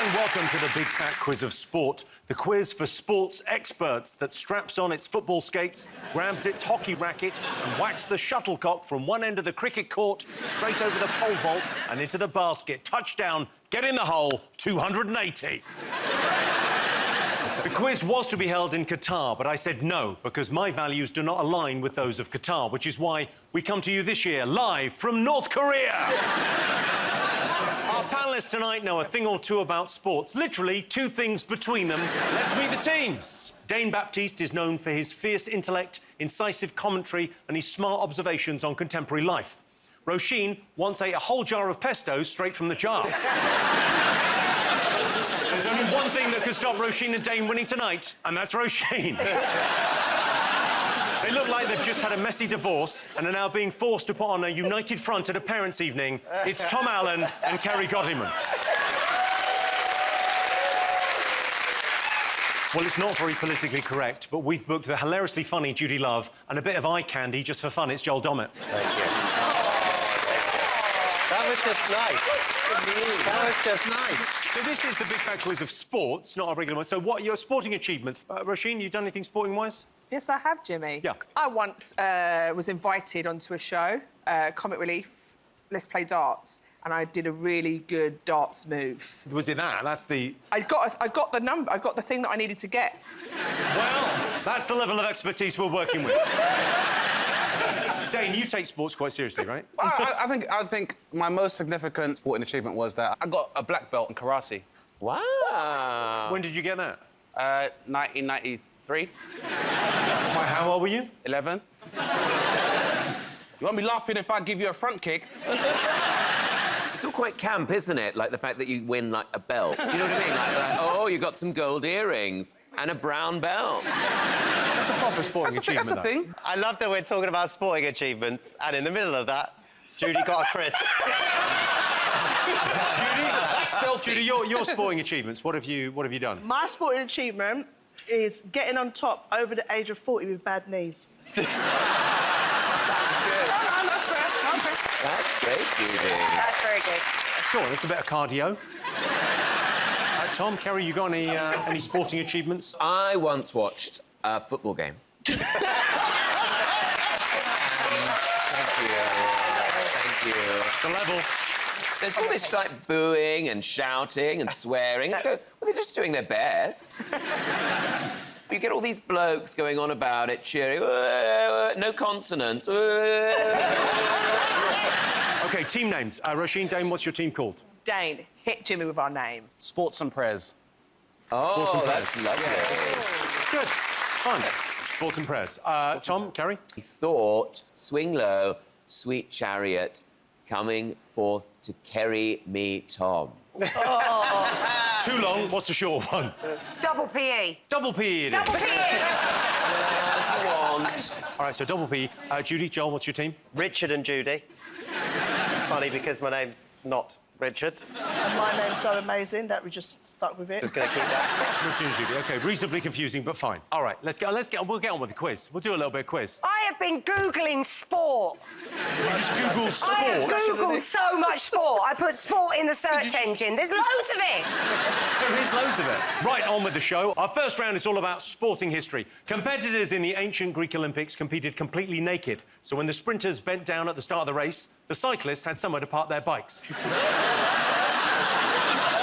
And welcome to the Big Fat Quiz of Sport, the quiz for sports experts that straps on its football skates, grabs its hockey racket and whacks the shuttlecock from one end of the cricket court straight over the pole vault and into the basket. Touchdown, get in the hole, 280. The quiz was to be held in Qatar, but I said no, because my values do not align with those of Qatar, which is why we come to you this year, live from North Korea. Our panellists tonight know a thing or two about sports, literally two things between them. Let's meet the teams. Dane Baptiste is known for his fierce intellect, incisive commentary and his smart observations on contemporary life. Roisin once ate a whole jar of pesto straight from the jar. There's only one thing that could stop Roisin and Dane winning tonight, and that's Roisin. They look like they've just had a messy divorce and are now being forced to put on a united front at a parents' evening. It's Tom Allen and Kerry Godliman. Well, it's not very politically correct, but we've booked the hilariously funny Judy Love and a bit of eye candy just for fun. It's Joel Dommett. Thank you. That was just nice. That was just nice. So this is the Big Fat Quiz of sports, not a regular one. So what are your sporting achievements? Roisin, you done anything sporting-wise? Yes, I have, Jimmy. Yeah. I once was invited onto a show, Comic Relief, Let's Play Darts, and I did a really good darts move. Was it that? That's the... I got the number, I got the thing that I needed to get. Well, that's the level of expertise we're working with. Dane, you take sports quite seriously, right? I think my most significant sporting achievement was that I got a black belt in karate. Wow. When did you get that? 1993. How old were you? 11. You won't be laughing if I give you a front kick. It's all quite camp, isn't it? Like the fact that you win, like, a belt. Do you know what I mean? Like, oh, you got some gold earrings and a brown belt. That's a proper sporting achievement. That's a thing. I love that we're talking about sporting achievements, and in the middle of that, Judy got a crisp. Judy, your sporting achievements, what have you done? My sporting achievement is getting on top over the age of 40 with bad knees. That's great, Judy. That's very good. Sure, that's a bit of cardio. Tom, Kerry, you got any sporting achievements? I once watched a football game. Thank you. That's the level. There's all this, like, booing and shouting and swearing. I go, well, they're just doing their best. You get all these blokes going on about it, cheering, no consonants. OK, team names. Roisin, Dane, what's your team called? Dane, hit Jimmy with our name. Sports and prayers. Oh, and that's lovely. Good. Fun. Sports and prayers. Tom, Kerry? He thought, swing low, sweet chariot, coming forth to carry me, Tom. Too long. What's the short one? Double PE. Double PE it Double is. PE. All right, so double PE. Judy, Joel, what's your team? Richard and Judy. It's funny because my name's not Richard. And my name's so amazing that we just stuck with it. Just going to keep that. Richard and Judy. OK, reasonably confusing, but fine. All right, we'll get on with the quiz. We'll do a little bit of quiz. I have been Googling sport. You just Googled sport. I have Googled so much sport. I put sport in the search engine. There's loads of it. There is loads of it. Right, on with the show. Our first round is all about sporting history. Competitors in the ancient Greek Olympics competed completely naked. So when the sprinters bent down at the start of the race, the cyclists had somewhere to park their bikes.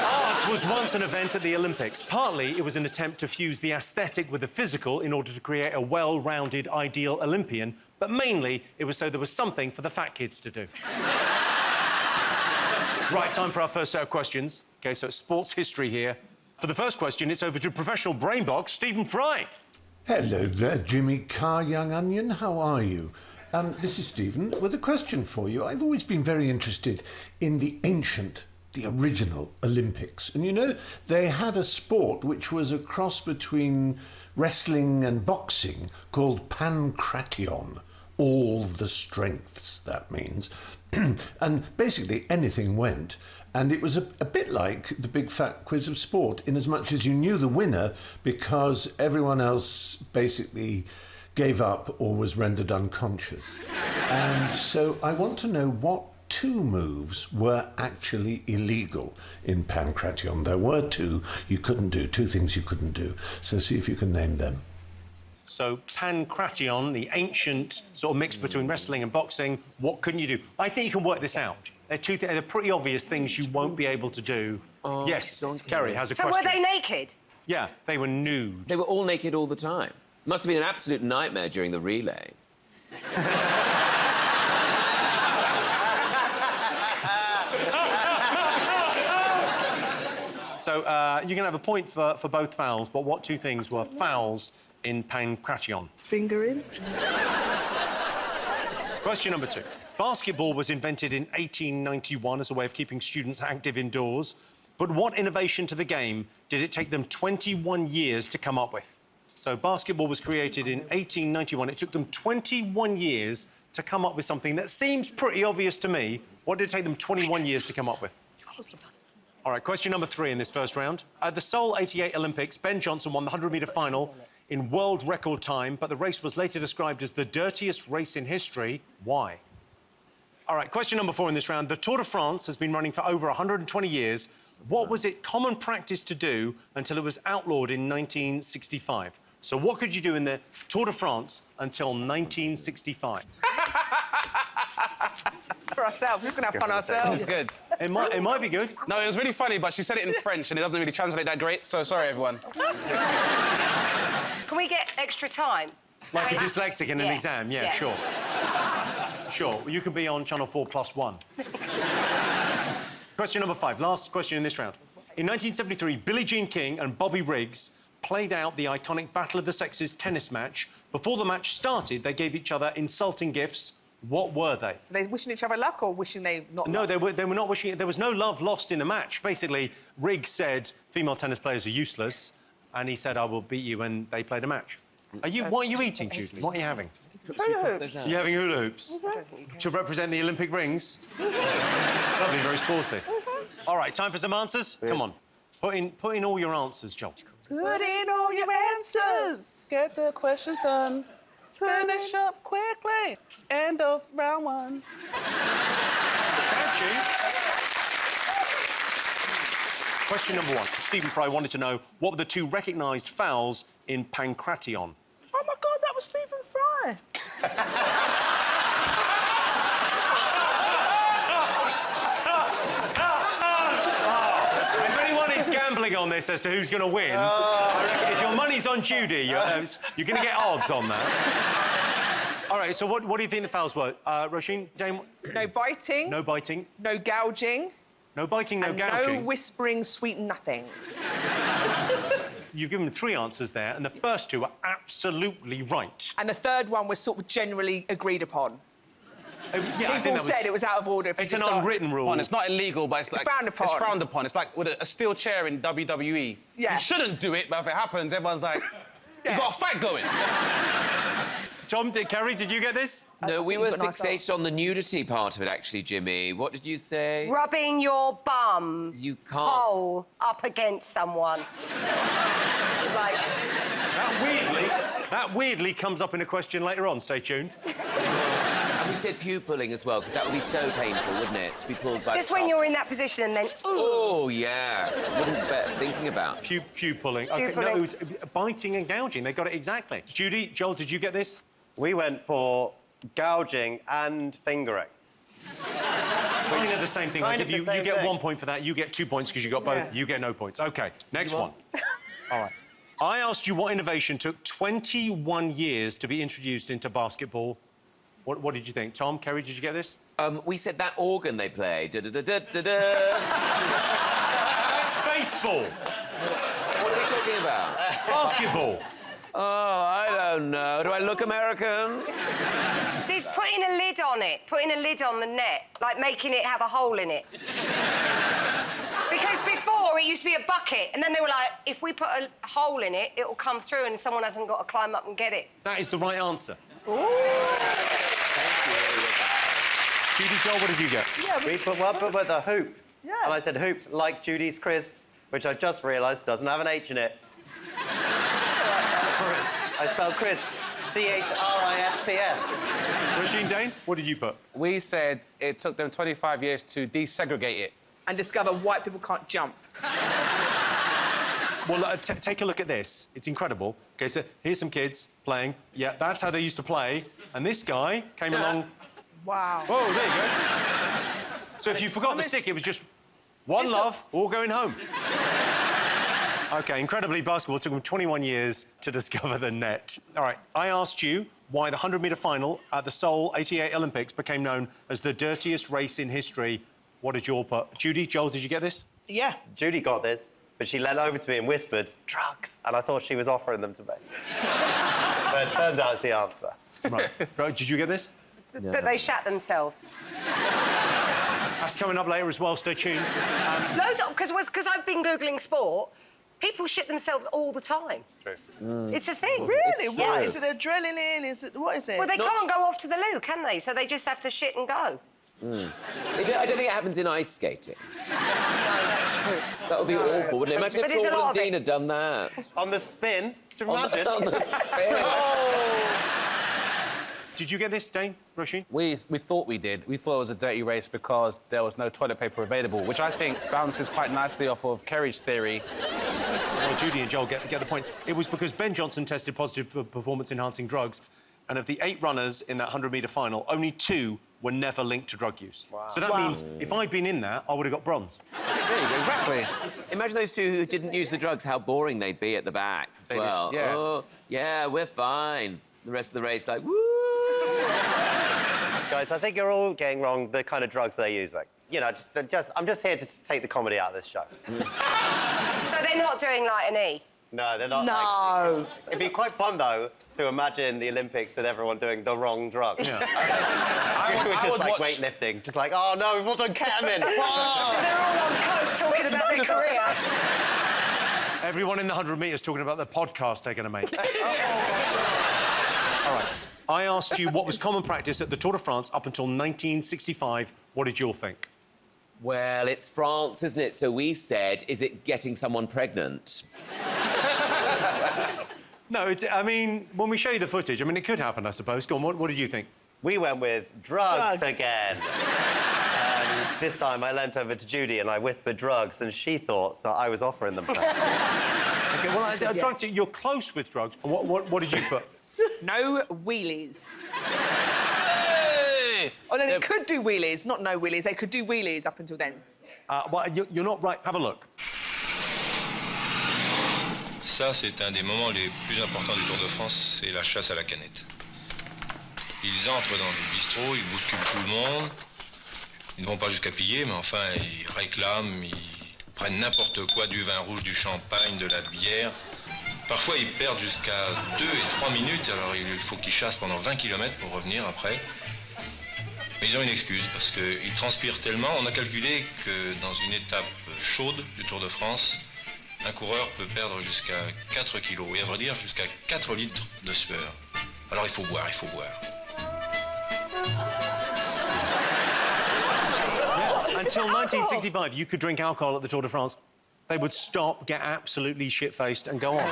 Art was once an event at the Olympics. Partly, it was an attempt to fuse the aesthetic with the physical in order to create a well-rounded, ideal Olympian. But mainly, it was so there was something for the fat kids to do. Right, time for our first set of questions. OK, so it's sports history here. For the first question, it's over to professional brain box, Stephen Fry. Hello there, Jimmy Carr, young onion. How are you? This is Stephen with a question for you. I've always been very interested in the original Olympics. And, you know, they had a sport which was a cross between wrestling and boxing called pankration. All the strengths, that means. And basically anything went. And it was a bit like the Big Fat Quiz of Sport, in as much as you knew the winner because everyone else basically gave up or was rendered unconscious. And so I want to know what two moves were actually illegal in Pankration. There were two you couldn't do, two things you couldn't do. So see if you can name them. So Pankration, the ancient sort of mix between wrestling and boxing, what couldn't you do? I think you can work this out. They're pretty obvious things you won't be able to do. Yes, Kerry has a So question. were they naked? Yeah, they were nude. They were all naked all the time. Must have been an absolute nightmare during the relay. So you can have a point for both fouls, but what two things were fouls in Pankration? Fingering. Question number 2. Basketball was invented in 1891 as a way of keeping students active indoors. But what innovation to the game did it take them 21 years to come up with? So basketball was created in 1891. It took them 21 years to come up with something that seems pretty obvious to me. What did it take them 21 years to come up with? All right, question number 3 in this first round. At the Seoul 88 Olympics, Ben Johnson won the 100-metre final in world record time, but the race was later described as the dirtiest race in history. Why? All right, question number 4 in this round. The Tour de France has been running for over 120 years. What was it common practice to do until it was outlawed in 1965? So what could you do in the Tour de France until 1965? For ourselves. We're just going to have fun ourselves. It's good. It might be good. No, it was really funny, but she said it in French and it doesn't really translate that great, so sorry, everyone. Can we get extra time? Like a dyslexic in an Yeah. exam, yeah, Yeah. sure. Sure, you can be on Channel 4+1. Question number 5, last question in this round. In 1973, Billie Jean King and Bobby Riggs played out the iconic Battle of the Sexes tennis match. Before the match started, they gave each other insulting gifts. What were they? Are they wishing each other luck or wishing they not No, luck? they were not wishing it. There was no love lost in the match. Basically, Riggs said female tennis players are useless, and he said, I will beat you, and they played a match. What are you eating, Judy? What are you having? You're having hula hoops? To represent the Olympic rings? Lovely, very sporty. All right, time for some answers? Come on. Put in all your answers, Joel. Put in all your answers. Get the questions done. Finish up quickly. End of round 1. Catchy. Question number 1. Stephen Fry wanted to know, what were the 2 recognised fouls in Pankration? Oh, my God, that was Stephen Fry. If anyone is gambling on this as to who's going to win, I reckon if your money's on Judy, you're going to get odds on that. All right, so what do you think the fouls were? Roisin, Dame? No biting. No biting. No gouging. No biting, no and gouging. no whispering sweet nothings. You've given 3 answers there, and the first 2 are absolutely right. And the third one was sort of generally agreed upon. Yeah, I think People that was... said it was out of order. If you It's an just asked. unwritten rule. It's not illegal, but it's like... frowned upon. It's frowned upon. It's like with a steel chair in WWE. Yeah. You shouldn't do it, but if it happens, everyone's like, you got a fight going. Tom, Kerry, did you get this? No, we think were you've got nice fixated on the nudity part of it, actually, Jimmy. What did you say? Rubbing your bum You can't... hole up against someone. Like, That weirdly comes up in a question later on. Stay tuned. And we said pupilling as well, because that would be so painful, wouldn't it? To be pulled by just the when top. you're in that position and then, ooh. Oh, yeah. Wouldn't bear thinking about. Pupilling. Okay, no, Pupilling. it was biting and gouging. They got it exactly. Judy, Joel, did you get this? We went for gouging and fingering. Kind of the same thing. I Kind give of the you. You same get thing. 1 point for that. You get 2 points because you got both. Yeah. You get no points. OK, next one. won. All right. I asked you what innovation took 21 years to be introduced into basketball. What did you think? Tom, Kerry, did you get this? We said that organ they play. Da-da-da-da-da-da. That's baseball. What are we talking about? Basketball. Oh, I don't know. Do I look American? There's putting a lid on it, putting a lid on the net, like making it have a hole in it. Because before it used to be a bucket, and then they were like, if we put a hole in it, it'll come through and someone hasn't got to climb up and get it. That is the right answer. Judy, Joel, what did you get? We put one with a hoop. Yeah. And I said hoop like Judy's crisps, which I just realised doesn't have an H in it. Crisps. I spelled crisp CHRISPS. Roisin, Dane, what did you put? We said it took them 25 years to desegregate it. And discover white people can't jump. Well, take a look at this. It's incredible. OK, so here's some kids playing. Yeah, that's how they used to play. And this guy came along... Wow. Oh, there you go. So if you forgot the stick, it was just one love, all going home. OK, incredibly, basketball took them 21 years to discover the net. All right, I asked you why the 100-metre final at the Seoul 88 Olympics became known as the dirtiest race in history. What did you all put? Judy, Joel, did you get this? Yeah. Judy got this, but she leant over to me and whispered, drugs, and I thought she was offering them to me. But it turns out it's the answer. Right. Right, did you get this? That they shat themselves. That's coming up later as well, stay tuned. Loads of... Because I've been Googling sport, people shit themselves all the time. True. It's a thing. Really? It's What? true. Is it adrenaline? Is it... What is it? Well, they can't go off to the loo, can they? So they just have to shit and go. I don't think it happens in ice skating. No, that's true. That would be awful, wouldn't it? Imagine But if there's a Torval lot and of it. Dean had done that. On the spin, do you On imagine? the spin. Did you get this, Dane, Roisin? We thought we did. We thought it was a dirty race because there was no toilet paper available, which I think bounces quite nicely off of Kerry's theory. Well, Judy and Joel get the point. It was because Ben Johnson tested positive for performance-enhancing drugs, and of the 8 runners in that 100-metre final, only 2 were never linked to drug use. Wow. So that means if I'd been in that, I would have got bronze. There you go, exactly. Imagine those 2 who didn't use the drugs, how boring they'd be at the back as well. yeah. Oh, yeah, we're fine. The rest of the race, like, woo! Guys, I think you're all getting wrong the kind of drugs they're using. You know, I'm just here to take the comedy out of this show. So they're not doing like an E? No, they're not. No. It'd be quite fun, though, to imagine the Olympics with everyone doing the wrong drugs. Yeah. I just would like watch- weightlifting. Just like, oh, no, we've all done ketamine. Oh! They're all on coke talking about their career. Everyone in the 100 metres talking about the podcast they're going to make. All right. I asked you what was common practice at the Tour de France up until 1965. What did you all think? Well, it's France, isn't it? So we said, is it getting someone pregnant? No, I mean, when we show you the footage, I mean, it could happen, I suppose. Go on, what did you think? We went with drugs Drugs. again. This time I leant over to Judy and I whispered drugs, and she thought that I was offering them to her. OK, well, drugs, you're close with drugs. What did you put? No wheelies. Hey! Oh, no, they could do wheelies, not no wheelies. They could do wheelies up until then. Well, you're not right. Have a look. Ça, c'est un des moments les plus importants du Tour de France, c'est la chasse à la canette. Ils entrent dans les bistrots, ils bousculent tout le monde. Ils ne vont pas jusqu'à piller, mais enfin, ils réclament, ils prennent n'importe quoi, du vin rouge, du champagne, de la bière. Parfois, ils perdent jusqu'à 2 et 3 minutes, alors il faut qu'ils chassent pendant 20 km pour revenir après. Mais ils ont une excuse, parce qu'ils transpirent tellement. On a calculé que dans une étape chaude du Tour de France, un coureur peut perdre jusqu'à 4 kilos, et à vrai dire, jusqu'à 4 litres de sueur. Alors il faut boire, il faut boire. Until 1965, you could drink alcohol at the Tour de France. They would stop, get absolutely shit-faced and go on.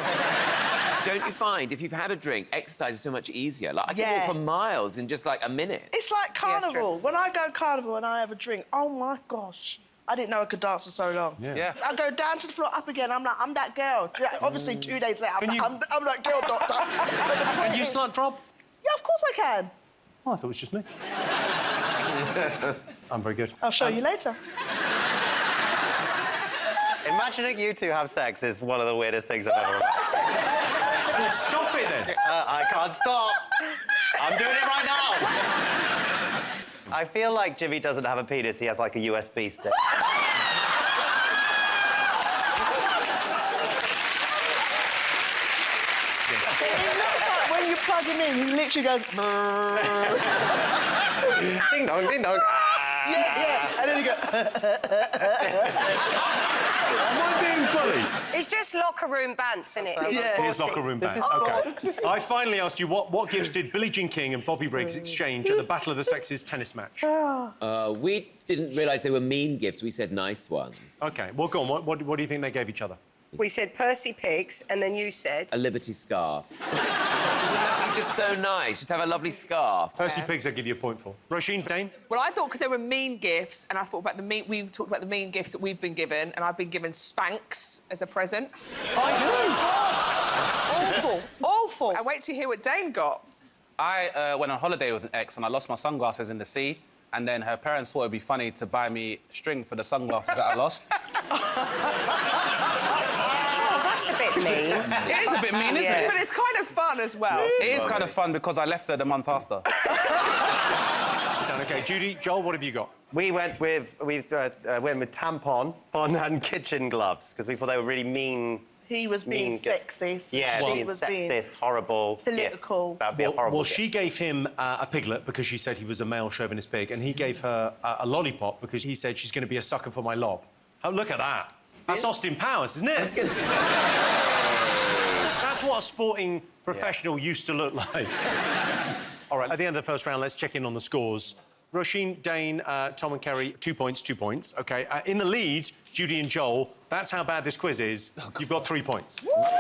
Don't you find, if you've had a drink, exercise is so much easier? Like, I can Yeah. walk for miles in just, like, a minute. It's like carnival. When I go carnival and I have a drink, oh, my gosh. I didn't know I could dance for so long. Yeah. I go down to the floor, up again. I'm like, I'm that girl. Obviously, 2 days later, Can you- I'm that girl, doctor. Can you slut drop? Yeah, of course I can. Oh, I thought it was just me. I'm very good. I'll show you later. Imagining you 2 have sex is one of the weirdest things I've ever heard. Well, stop it then. I can't stop. I'm doing it right now. I feel like Jimmy doesn't have a penis. He has, like, a USB stick. It looks like when you plug him in, he literally goes... Ding dong, ding dong. yeah, and then you go... Am I being bullied? It's just locker room bants, isn't it? Yeah. Here's locker room bands. OK. I finally asked you what gifts did Billie Jean King and Bobby Briggs exchange at the Battle of the Sexes tennis match? We didn't realise they were mean gifts. We said nice ones. OK, well, go on. What do you think they gave each other? We said Percy Pigs, and then you said... A Liberty scarf. Isn't that just so nice? Just have a lovely scarf. Percy Pigs, I'll give you a point for. Roisin, Dane? Well, I thought because there were mean gifts, and I thought about we talked about the mean gifts that we've been given, and I've been given Spanx as a present. Awful, awful. And wait till you hear what Dane got. I went on holiday with an ex and I lost my sunglasses in the sea. And then her parents thought it'd be funny to buy me string for the sunglasses that I lost. Oh, that's a bit mean. It is a bit mean, isn't it? But it's kind of fun as well. It is kind of fun because I left her the month after. Done, OK. Judy, Joel, what have you got? We went with tampon and kitchen gloves because we thought they were really mean. He was being Mean sexist. Yeah, she being was sexist, being horrible. political. Gift. That'd be a horrible Well, gift. she gave him a piglet because she said he was a male chauvinist pig, and he gave her a lollipop because he said she's going to be a sucker for my lob. Oh, look at that. That's Austin Powers, isn't it? I was going to say... That's what a sporting professional used to look like. All right, at the end of the first round, let's check in on the scores. Roisin, Dane, Tom and Kerry, 2 points, 2 points. OK, in the lead, Judy and Joel. That's how bad this quiz is. You've got 3 points. It's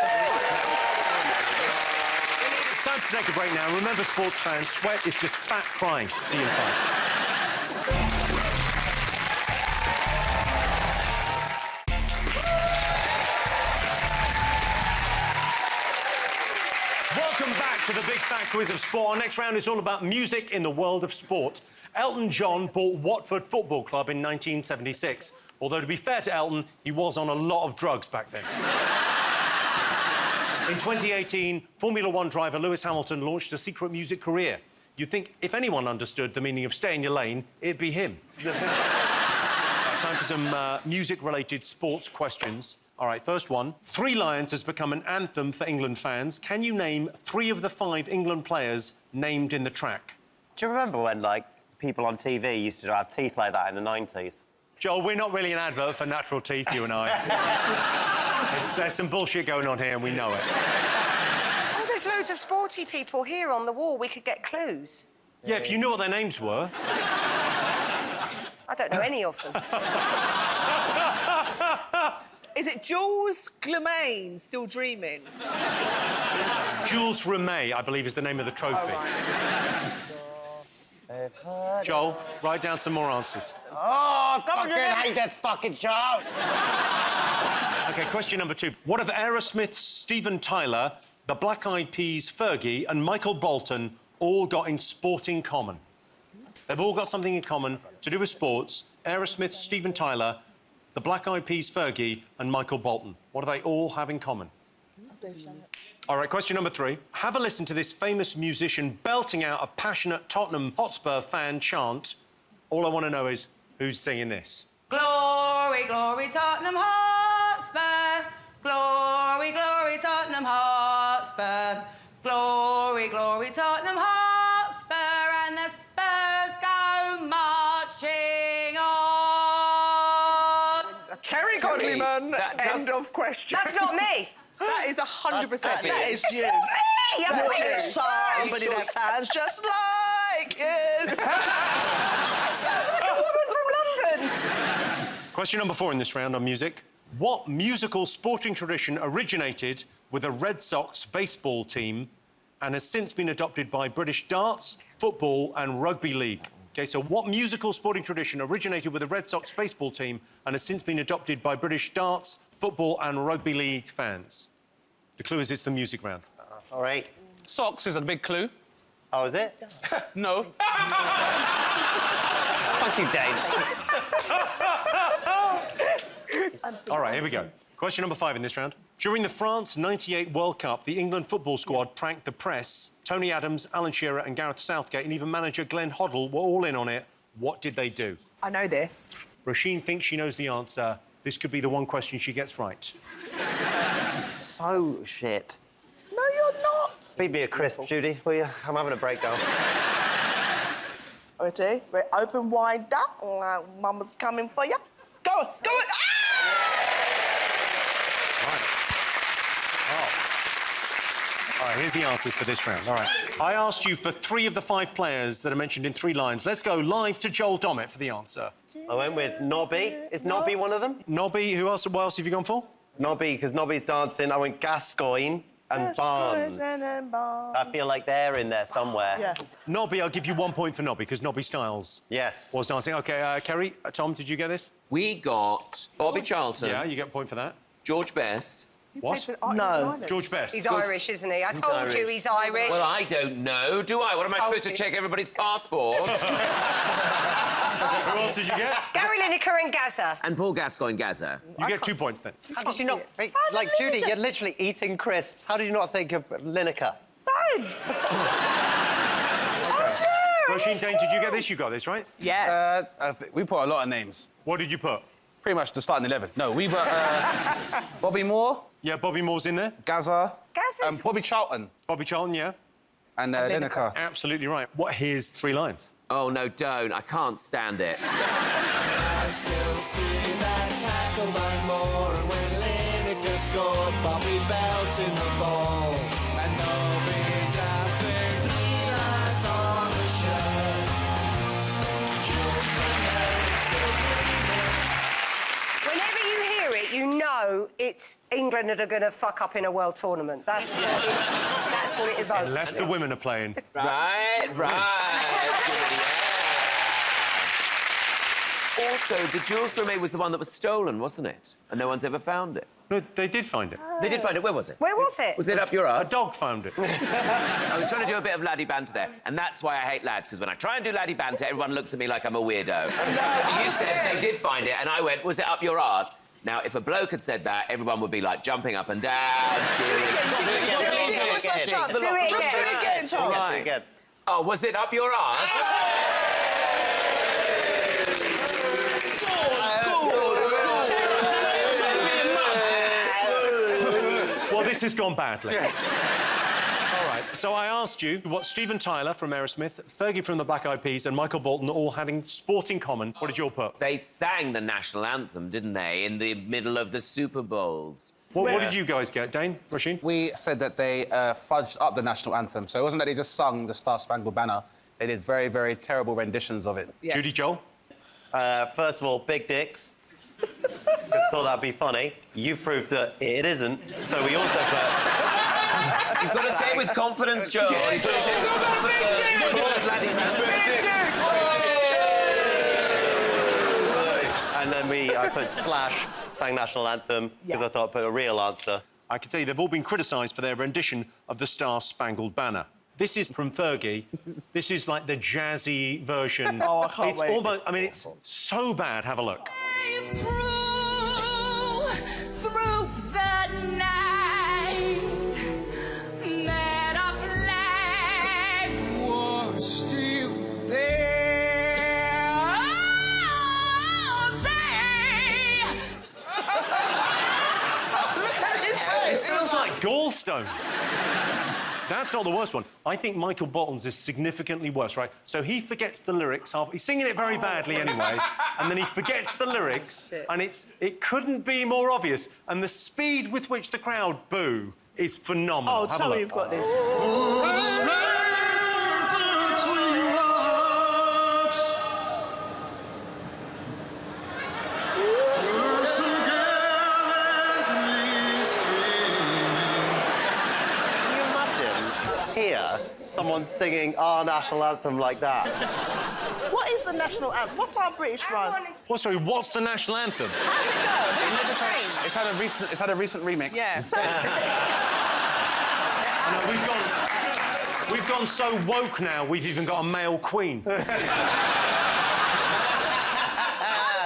time to take a break now. Remember, sports fans, sweat is just fat crying. See you in 5. Welcome back to the Big Fat Quiz of Sport. Our next round is all about music in the world of sport. Elton John bought Watford Football Club in 1976. Although, to be fair to Elton, he was on a lot of drugs back then. In 2018, Formula One driver Lewis Hamilton launched a secret music career. You'd think if anyone understood the meaning of stay in your lane, it'd be him. Time for some music-related sports questions. All right, first one. Three Lions has become an anthem for England fans. Can you name 3 of the 5 England players named in the track? Do you remember when, like, people on TV used to have teeth like that in the 90s? Joel, we're not really an advert for natural teeth, you and I. There's some bullshit going on here, and we know it. Oh, there's loads of sporty people here on the wall. We could get clues. Yeah, if you knew what their names were. I don't know any of them. Is it Jules Glemaine, Still Dreaming? Jules Rimet, I believe, is the name of the trophy. Joel, write down some more answers. Oh, I fucking hate this fucking show! OK, question number 2. What have Aerosmith's Steven Tyler, the Black Eyed Peas' Fergie and Michael Bolton all got in sport in common? They've all got something in common to do with sports. Aerosmith's Steven Tyler, the Black Eyed Peas' Fergie and Michael Bolton. What do they all have in common? All right, question number 3. Have a listen to this famous musician belting out a passionate Tottenham Hotspur fan chant. All I want to know is who's singing this. Glory, glory, Tottenham Hotspur. Glory, glory, Tottenham Hotspur. Glory, glory, Tottenham Hotspur. And the Spurs go marching on. Kerry Godliman, that does- end of question. That's not me. That is 100% me. That is It's you. not me. I'm What not is somebody that sounds just like you? That sounds like a woman from London. Question number 4 in this round on music. What musical sporting tradition originated with a Red Sox baseball team and has since been adopted by British darts, football and rugby league? OK, so what musical sporting tradition originated with a Red Sox baseball team and has since been adopted by British darts, football and rugby league fans? The clue is it's the music round. That's all right. Socks is a big clue. Oh, is it? No. Fuck you, Dave. All right, here we go. Question number 5 in this round. During the France '98 World Cup, the England football squad pranked the press. Tony Adams, Alan Shearer and Gareth Southgate and even manager Glenn Hoddle were all in on it. What did they do? I know this. Roisin thinks she knows the answer. This could be the one question she gets right. So shit. No, you're not. Feed me a crisp, Judy, will you? I'm having a breakdown. Ready? We're open wide up. Mama's coming for you. Go on, go on. All right, here's the answers for this round. All right. I asked you for 3 of the 5 players that are mentioned in 3 lines. Let's go live to Joel Dommett for the answer. I went with Nobby. Is Nobby one of them? Nobby, who else? What else have you gone for? Nobby, because Nobby's dancing. I went Gascoigne and Barnes. I feel like they're in there somewhere. Yeah. Nobby, I'll give you 1 point for Nobby, because Nobby Styles Yes. was dancing. OK, Kerry, Tom, did you get this? We got Bobby Charlton, Yeah, you get a point for that. George Best. What? No. George Best. He's Irish, isn't he? I told you he's Irish. Well, I don't know, do I? What am I supposed to check everybody's passport? Who else did you get? Gary Lineker and Gaza. And Paul Gascoigne Gaza. You get 2 points then. How did you not think... Like, Judy, you're literally eating crisps. How did you not think of Lineker? Roisin, Dane, did you get this? You got this, right? Yeah. We put a lot of names. What did you put? Pretty much the starting 11. No, we put Bobby Moore, Yeah, Bobby Moore's in there. Gaza, Gaza's... Bobby Charlton, Bobby Charlton, yeah. and Lineker. Absolutely right. What are his 3 lines? Oh, no, don't. I can't stand it. I still see that tackle by Moore, and when Lineker scored, Bobby belting the ball, and Nobby dancing 3 lines on the shirt. Jules Rimet still breathing. Whenever you hear it, you know it's England that are going to fuck up in a world tournament. That's what it evokes. Unless the women are playing. Right. Also, the Jules Rimet was the one that was stolen, wasn't it? And no one's ever found it. No, they did find it. They did find it. Where was it? Where was it? Was it up your A arse? dog found it. I was trying to do a bit of laddie banter there, and that's why I hate lads, because when I try and do laddie banter, everyone looks at me like I'm a weirdo. You said they did find it, and I went, was it up your arse? Now, if a bloke had said that, everyone would be, like, jumping up and down, cheering. Do it again, Tom. Right. Again. Oh, was it up your arse? Well, this has gone badly. All right, so I asked you what Steven Tyler from Aerosmith, Fergie from the Black Eyed Peas and Michael Bolton all had in sport in common. What did you all put? They sang the national anthem, didn't they, in the middle of the Super Bowls? What did you guys get, Dane, Roisin? We said that they fudged up the national anthem, so it wasn't that they just sung the Star Spangled Banner. They did very, very terrible renditions of it. Yes. Judy, Joel? First of all, big dicks. Thought that'd be funny. You've proved that it isn't. So we also put... You've got to say it with confidence, Joel. You've got to say it with confidence. And then I put Slash sang national anthem because I thought I'd put a real answer. I can tell you they've all been criticised for their rendition of the Star Spangled Banner. This is from Fergie. This is like the jazzy version. Oh, I can't it's wait. almost, I mean, it's so bad. Have a look. Through the night, that our flag was still there. Oh, say. It sounds like gallstones. That's not the worst one. I think Michael Bolton's is significantly worse, right? So he forgets the lyrics. He's singing it very badly anyway, and then he forgets the lyrics, and it couldn't be more obvious. And the speed with which the crowd boo is phenomenal. Oh, Have a tell me look. you've got this. Here, someone singing our national anthem like that. What is the national anthem? What's our British one? Well, sorry, what's the national anthem? How's it go? Who's the change? It's had a recent remix. Yeah. So, No, we've gone so woke now, we've even got a male queen. how's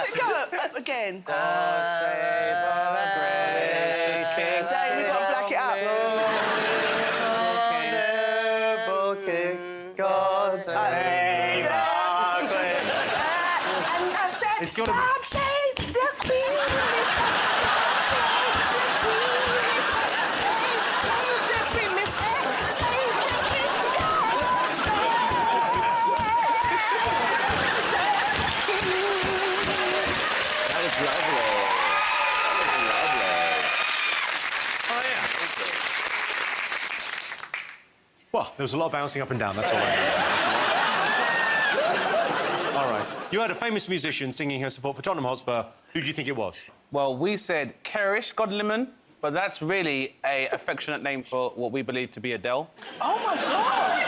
it go? Again. Dane, we've got to black it up. And I said, It's gotta be- God save the Queen. God save the Queen. Save the Queen. Save the Queen. God save the Queen. That was lovely. Oh, yeah. Well, there was a lot of bouncing up and down, that's all I know. All right. You had a famous musician singing her support for Tottenham Hotspur. Who do you think it was? Well, we said Kerrish Godliman, but that's really a affectionate name for what we believe to be Adele. Oh my God!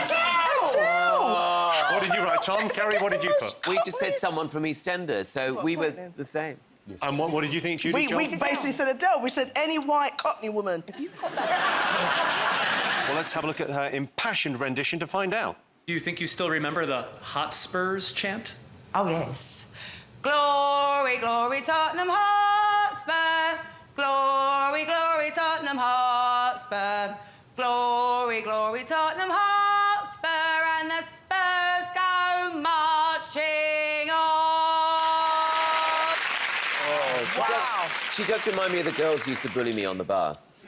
Adele! What did you write, Tom? Kerry, what did you put? We just said someone from EastEnders, so we were the same. And what did you think, Judy? We basically said Adele. We said any white Cockney woman. If you've got that. Well, let's have a look at her impassioned rendition to find out. Do you think you still remember the Hotspurs chant? Oh, yes. Glory, glory, Tottenham Hotspur. Glory, glory, Tottenham Hotspur. Glory, glory, Tottenham Hotspur. And the Spurs go marching on. Oh, she does remind me of the girls who used to bully me on the bus.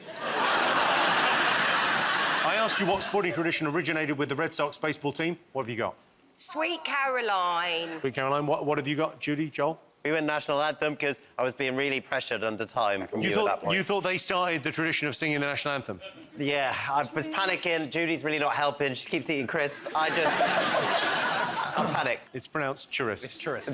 I asked you what sporting tradition originated with the Red Sox baseball team. What have you got? Sweet Caroline. Sweet Caroline, what have you got? Judy, Joel? We went national anthem because I was being really pressured under time from you at that point. You thought they started the tradition of singing the national anthem? Yeah, I was panicking. Judy's really not helping. She keeps eating crisps. I panic. It's pronounced churist. It's churist.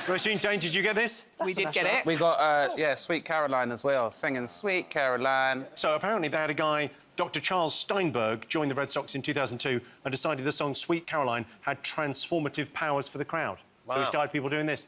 Roisin, Dane, did you get this? We did get it. We got, Sweet Caroline as well, singing Sweet Caroline. So apparently they had a guy, Dr. Charles Steinberg, joined the Red Sox in 2002 and decided the song Sweet Caroline had transformative powers for the crowd. Wow. So he started people doing this.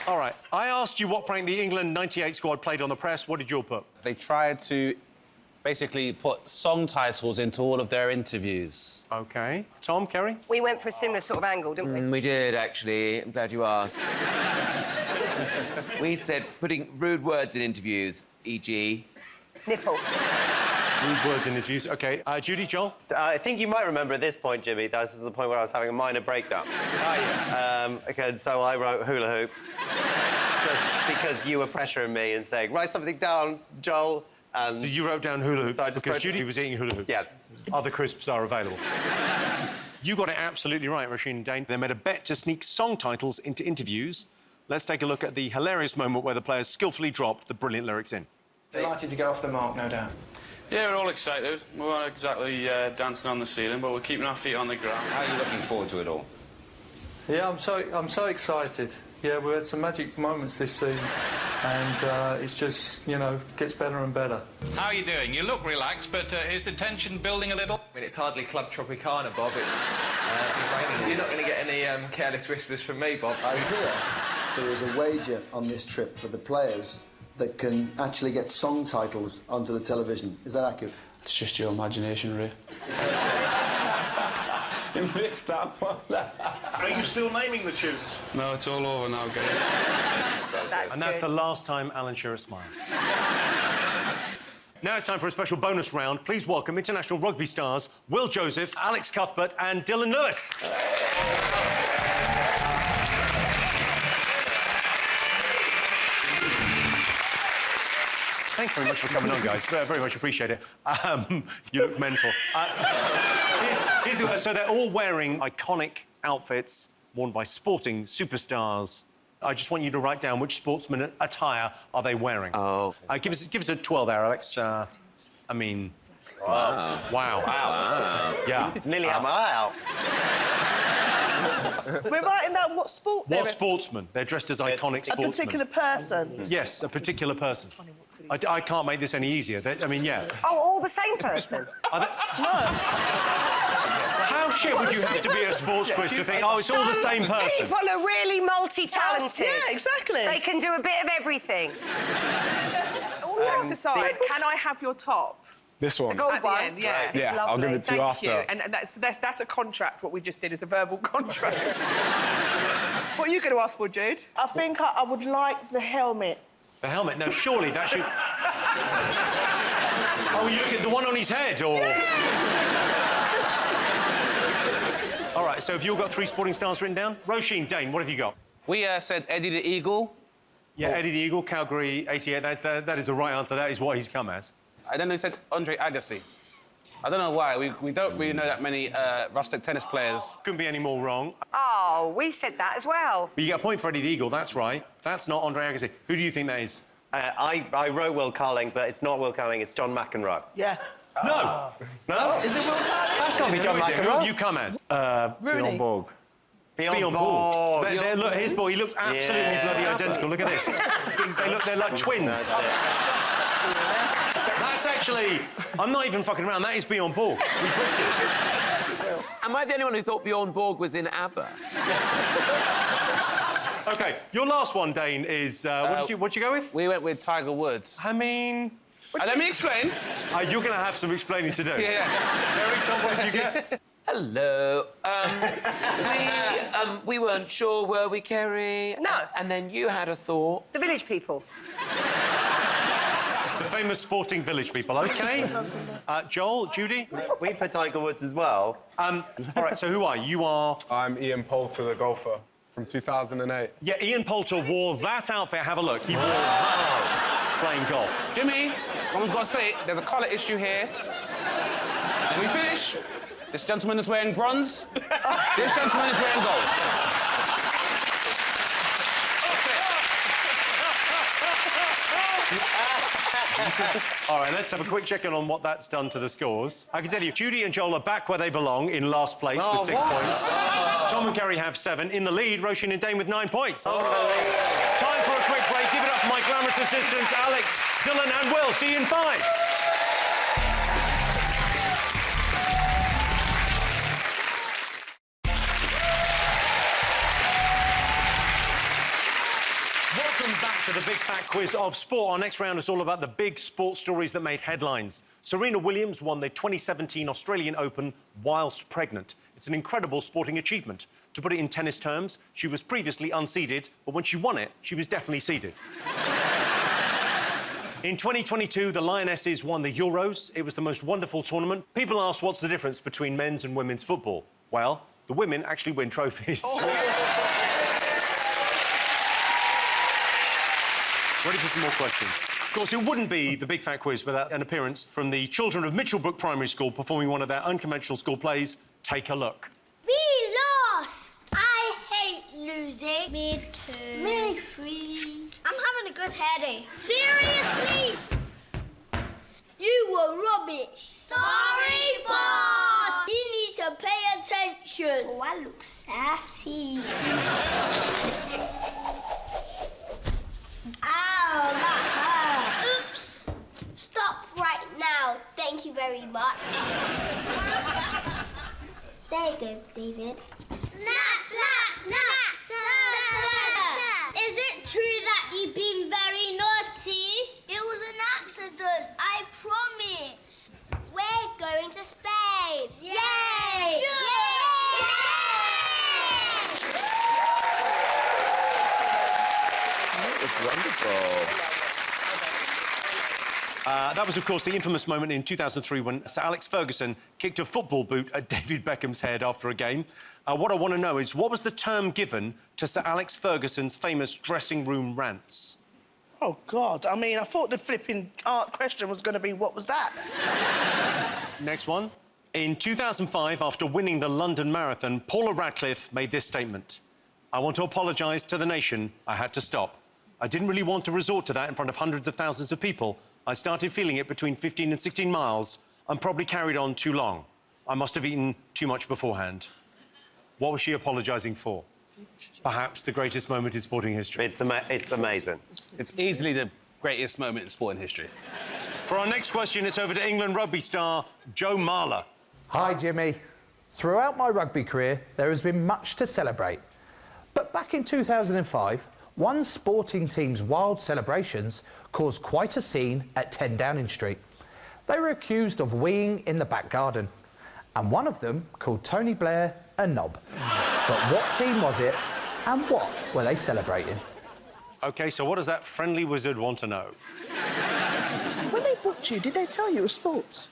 All right, I asked you what prank the England '98 squad played on the press. What did you all put? They tried to basically put song titles into all of their interviews. OK. Tom, Kerry? We went for a similar sort of angle, didn't we? We did, actually. I'm glad you asked. We said putting rude words in interviews, e.g. Nipple. Rude words in interviews. OK. Judy, Joel? I think you might remember at this point, Jimmy, this is the point where I was having a minor breakdown. Yes. Okay, so I wrote hula hoops. Just because you were pressuring me and saying, write something down, Joel. And so you wrote down hula hoops so because Judy was eating hula hoops? Yes. Other crisps are available. You got it absolutely right, Roisin and Dane. They made a bet to sneak song titles into interviews. Let's take a look at the hilarious moment where the players skillfully dropped the brilliant lyrics in. Delighted to get off the mark, no doubt. Yeah, we're all excited. We weren't exactly dancing on the ceiling, but we're keeping our feet on the ground. How are you looking forward to it all? Yeah, I'm so excited. Yeah, we had some magic moments this season, and it's just, you know, gets better and better. How are you doing? You look relaxed, but is the tension building a little? I mean, it's hardly Club Tropicana, Bob. It's raining. You're not going to get any careless whispers from me, Bob. I hear there is a wager on this trip for the players that can actually get song titles onto the television. Is that accurate? It's just your imagination, Ray. You missed that one. Are you still naming the tunes? No, it's all over now, guys. That's the last time Alan Shearer smiled. Now it's time for a special bonus round. Please welcome international rugby stars Will Joseph, Alex Cuthbert and Dylan Lewis. Thanks very much for coming on, guys. Very much appreciate it. You look mental. So they're all wearing iconic outfits worn by sporting superstars. I just want you to write down which sportsman attire are they wearing. Oh. Give us a 12 there, Alex. I mean... Wow. Wow. Yeah. Nearly had my eye out. We're writing down what sport they're What sportsman? They're dressed as iconic sportsmen. A particular person. Yes, a particular person. I can't make this any easier. I mean, yeah. Oh, all the same person? No. How shit would you have to be a sports quiz to think, oh, it's all the same person? People are really multi-talented. Yeah, exactly. They can do a bit of everything. All jokes aside, can I have your top? This one. The gold At the one? end, yeah. It's lovely. I'll give it to you Thank after. you. And that's a contract, what we just did is a verbal contract. What are you going to ask for, Jude? I think I would like the helmet. The helmet? No, surely that should... Oh, you look at the one on his head, or... All right, so have you all got 3 sporting stars written down? Roisin, Dane, what have you got? We said Eddie the Eagle. Yeah, Eddie the Eagle, Calgary 88. That is the right answer. That is what he's come as. and then he said Andre Agassi. I don't know why. We don't really know that many rustic tennis players. Couldn't be any more wrong. Oh, we said that as well. But you get a point for Eddie the Eagle, that's right. That's not Andre Agassi. Who do you think that is? I wrote Will Carling, but it's not Will Carling, it's John McEnroe. Yeah. No! No? Is it Will Carling? That's got to be John Who is it? Who McEnroe. have you come as? Rooney. Bjorn Borg. Bjorn Borg. Look, his ball, he looks absolutely bloody identical. Look at this. They're like twins. That's actually... I'm not even fucking around. That is Bjorn Borg. We booked it. Am I the only one who thought Bjorn Borg was in ABBA? OK, your last one, Dane, is... what'd you go with? We went with Tiger Woods. I mean... Let me explain. You're going to have some explaining to do. Yeah. Very Tom, what did you get? Hello. We weren't sure, were we, Kerry? No. And then you had a thought. The village people. The famous sporting village people. OK. Joel, Judy? We put Tiger Woods as well. All right, so who are you? You are... I'm Ian Poulter, the golfer, from 2008. Yeah, Ian Poulter wore that outfit. Have a look. He wore that playing golf. Jimmy, someone's got to say it. There's a colour issue here. Can we finish? This gentleman is wearing bronze. This gentleman is wearing gold. All right, let's have a quick check-in on what that's done to the scores. I can tell you, Judy and Joel are back where they belong, in last place with 6 points. Tom and Kerry have 7. In the lead, Roisin and Dane with 9 points. Time for a quick break. Give it up for my glamorous assistants, Alex, Dylan and Will. See you in 5. Welcome back to the Big Fat Quiz of Sport. Our next round is all about the big sports stories that made headlines. Serena Williams won the 2017 Australian Open whilst pregnant. It's an incredible sporting achievement. To put it in tennis terms, she was previously unseeded, but when she won it, she was definitely seeded. In 2022, the Lionesses won the Euros. It was the most wonderful tournament. People ask what's the difference between men's and women's football. Well, the women actually win trophies. Ready for some more questions? Of course, it wouldn't be the Big Fat Quiz without an appearance from the children of Mitchellbrook Primary School performing one of their unconventional school plays. Take a look. We lost! I hate losing. Me too. Me too. I'm having a good hair day. Seriously? You were rubbish. Sorry, boss. You need to pay attention. Oh, I look sassy. Ow, that hurt. Oops. Stop right now. Thank you very much. There you go, David. Snap, snap, snap, snap. Is it true that you've been very naughty? It was an accident, I promise. We're going to Spain. Yay! Yay! It's wonderful. That was, of course, the infamous moment in 2003 when Sir Alex Ferguson kicked a football boot at David Beckham's head after a game. What I want to know is, what was the term given to Sir Alex Ferguson's famous dressing room rants? Oh, God. I mean, I thought the flipping art question was going to be, what was that? Next one. In 2005, after winning the London Marathon, Paula Radcliffe made this statement. I want to apologise to the nation. I had to stop. I didn't really want to resort to that in front of hundreds of thousands of people. I started feeling it between 15 and 16 miles and probably carried on too long. I must have eaten too much beforehand. What was she apologising for? Perhaps the greatest moment in sporting history. It's amazing. It's easily the greatest moment in sporting history. For our next question, it's over to England rugby star Joe Marler. Hi, Jimmy. Throughout my rugby career, there has been much to celebrate. But back in 2005, one sporting team's wild celebrations caused quite a scene at 10 Downing Street. They were accused of weeing in the back garden, and one of them called Tony Blair a knob. But what team was it, and what were they celebrating? OK, so what does that friendly wizard want to know? When they booked you, did they tell you it was sports?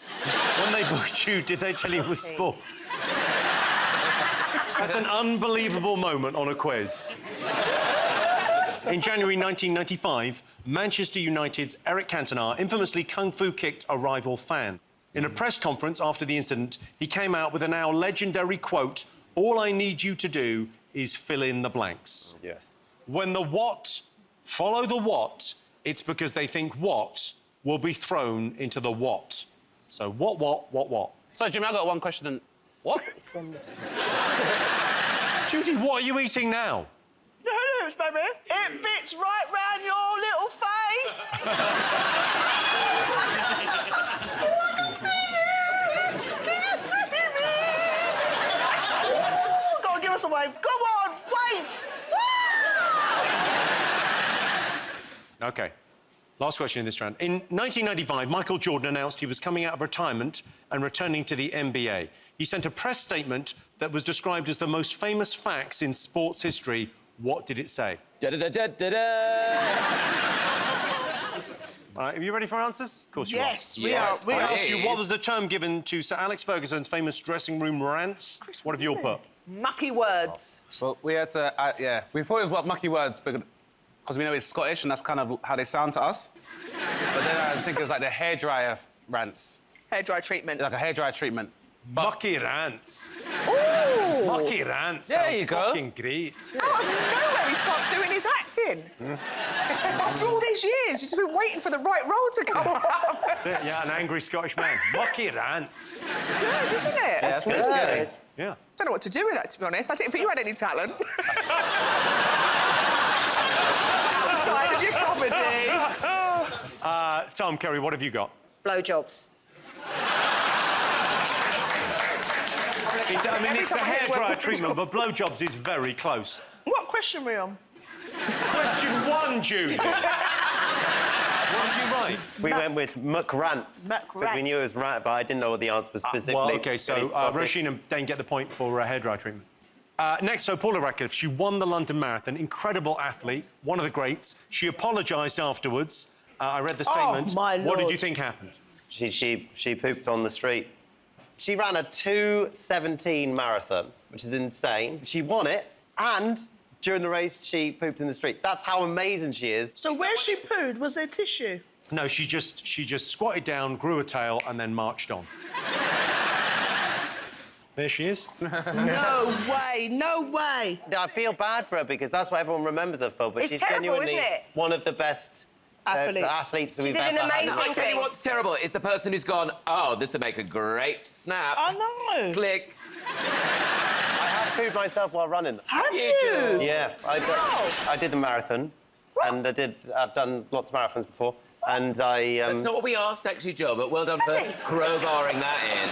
When they booked you, did they tell you it was sports? That's an unbelievable moment on a quiz. In January 1995, Manchester United's Eric Cantona infamously kung fu kicked a rival fan. In a press conference after the incident, he came out with a now legendary quote, "All I need you to do is fill in the blanks." Yes. When the what follow the what, it's because they think what will be thrown into the what. So what? So, Jimmy, I got one question and... What? Judy, what are you eating now? Noodles, baby. It fits right round your little face. Go on, give us a wave. Go on, wave. OK. Last question in this round. In 1995, Michael Jordan announced he was coming out of retirement and returning to the NBA. He sent a press statement that was described as the most famous facts in sports history. What did it say? Da-da-da-da-da-da! All right, are you ready for answers? Of course you Yes, are. we are. We I are. asked you what was the term given to Sir Alex Ferguson's famous dressing room rants. What have you all put? Mucky words. Well, we had to... yeah, we thought it was about mucky words because we know it's Scottish and that's kind of how they sound to us. But then I was thinking it was like the hairdryer rants. Hairdryer treatment. Like a hairdryer treatment. Mucky rants. Ooh! Mucky rants. There Sounds you go. fucking great. Out of nowhere, he starts doing his acting. After all these years, you've just been waiting for the right role to come up. That's it, yeah, an angry Scottish man. Mucky rants. It's good, isn't it? That's good. Yeah. Don't know what to do with that, to be honest. I didn't think you had any talent. Outside of your comedy. Tom, Kerry, what have you got? Blowjobs. It's the hairdryer treatment, but blowjobs is very close. What question were you on? Question 1, Judy. What did you write? We went with McRants. Because we knew it was rant, but I didn't know what the answer was specifically. Well, OK, so Roisin and Dane get the point for hairdryer treatment. Next, so Paula Radcliffe, she won the London Marathon. Incredible athlete, one of the greats. She apologised afterwards. I read the statement. Oh, my Lord. What did you think happened? She pooped on the street. She ran a 2:17 marathon, which is insane. She won it, and during the race, she pooped in the street. That's how amazing she is. So where she pooed, was there tissue? No, she just squatted down, grew a tail, and then marched on. There she is. No way, no way. I feel bad for her because that's what everyone remembers her for, but It's she's terrible, genuinely isn't it? one of the best athletes we've did ever an amazing had. I tell you what's terrible is the person who's gone, oh, this would make a great snap. I know. Click. I have pooed myself while running. Have you? Yeah, I did the marathon, and I've done lots of marathons before, and I... That's not what we asked, actually, Joe, but well done for crowbarring that in.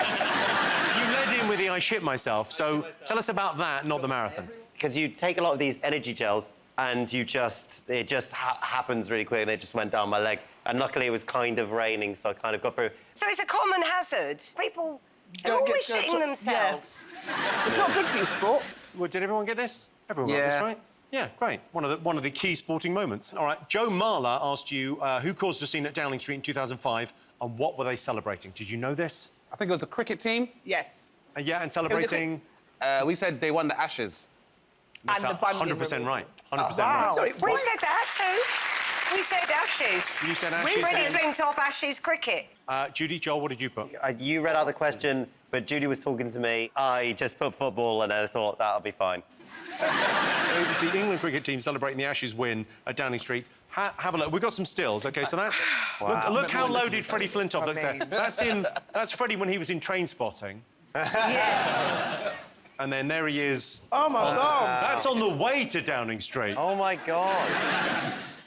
You led in with the I shit myself, so tell us about that, not the marathon. Because you take a lot of these energy gels, and it just happens really quick, and it just went down my leg. And luckily, it was kind of raining, so I kind of got through. So it's a common hazard. People are always shitting themselves. Yeah. It's not good for your sport. Well, did everyone get this? Everyone got this, right? Yeah, great. One of the key sporting moments. All right, Joe Marler asked you who caused a scene at Downing Street in 2005 and what were they celebrating? Did you know this? I think it was a cricket team. Yes. Yeah, and celebrating... we said they won the Ashes. That's And the bungee 100% removal. right. 100% wow. right. Sorry, we said that too. We said Ashes. You said Ashes. Freddie Flintoff, Ashes cricket. Judy, Joel, what did you put? You read out the question, but Judy was talking to me. I just put football, and I thought that'll be fine. It was the England cricket team celebrating the Ashes win at Downing Street. Have a look. We've got some stills. OK, so that's... Wow. Look how loaded Freddie Flintoff looks there. That's Freddie when he was in Trainspotting. Yeah. And then there he is. Oh, my God. That's on the way to Downing Street. Oh, my God.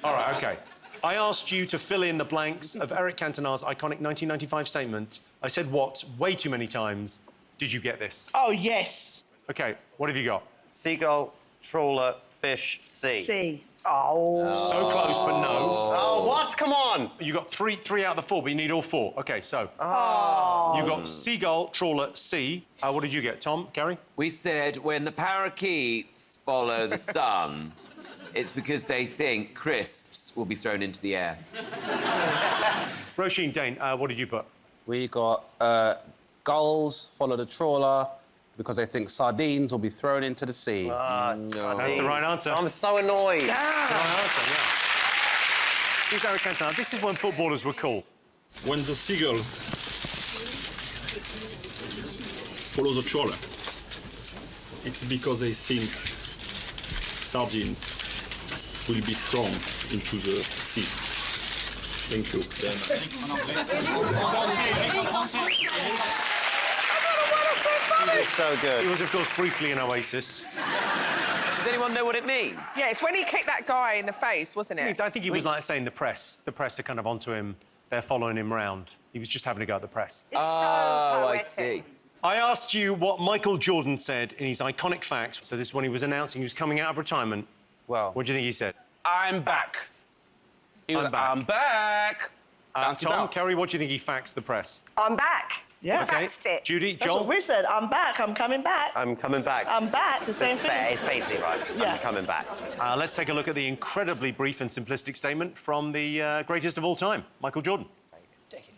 All right, OK. I asked you to fill in the blanks of Eric Cantona's iconic 1995 statement. I said what way too many times. Did you get this? Oh, yes. OK, what have you got? Seagull, trawler, fish, sea. See. Oh. So close, but no. Oh, what? Come on. You got three out of the four, but you need all four. OK, so... Oh. You got seagull, trawler, sea. What did you get, Tom, Gary? We said when the parakeets follow the sun, it's because they think crisps will be thrown into the air. Roisin, Dane, what did you put? We got gulls, follow the trawler, because they think sardines will be thrown into the sea. That's the right answer. I'm so annoyed. That's the right answer, yeah. Here's Eric Cantona. This is when footballers were cool. When the seagulls follow the trawler, it's because they think sardines will be thrown into the sea. Thank you very He was so good. He was, of course, briefly an Oasis. Does anyone know what it means? Yeah, it's when he kicked that guy in the face, wasn't it? I think he was like saying the press. The press are kind of onto him. They're following him round. He was just having a go at the press. It's so I poetic. see. I asked you what Michael Jordan said in his iconic facts. So this is when he was announcing he was coming out of retirement. Well, what do you think he said? I'm back. He was I'm like, back. I'm back. Bouncy Tom, bounce. Kerry, what do you think he faxed the press? I'm back. Yeah. He faxed it. Judy, That's Joel? what we said. I'm back. I'm coming back. I'm coming back. I'm back. The same thing. It's basically right. Yeah. I'm coming back. Let's take a look at the incredibly brief and simplistic statement from the greatest of all time, Michael Jordan.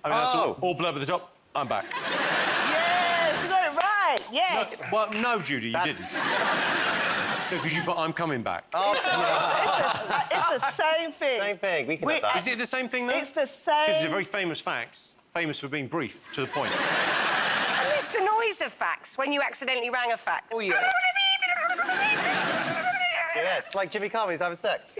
I mean, that's all blurb at the top. I'm back. Yes, we got it right. Yes. Well, no, Judy, you didn't. No, because you put I'm coming back. It's the same thing. Same thing. We can have that. Is it the same thing, though? It's the same. Because it's a very famous facts. Famous for being brief, to the point. I miss the noise of fax when you accidentally rang a fax. Oh, yeah. Yeah, it's like Jimmy Carver, he's having sex.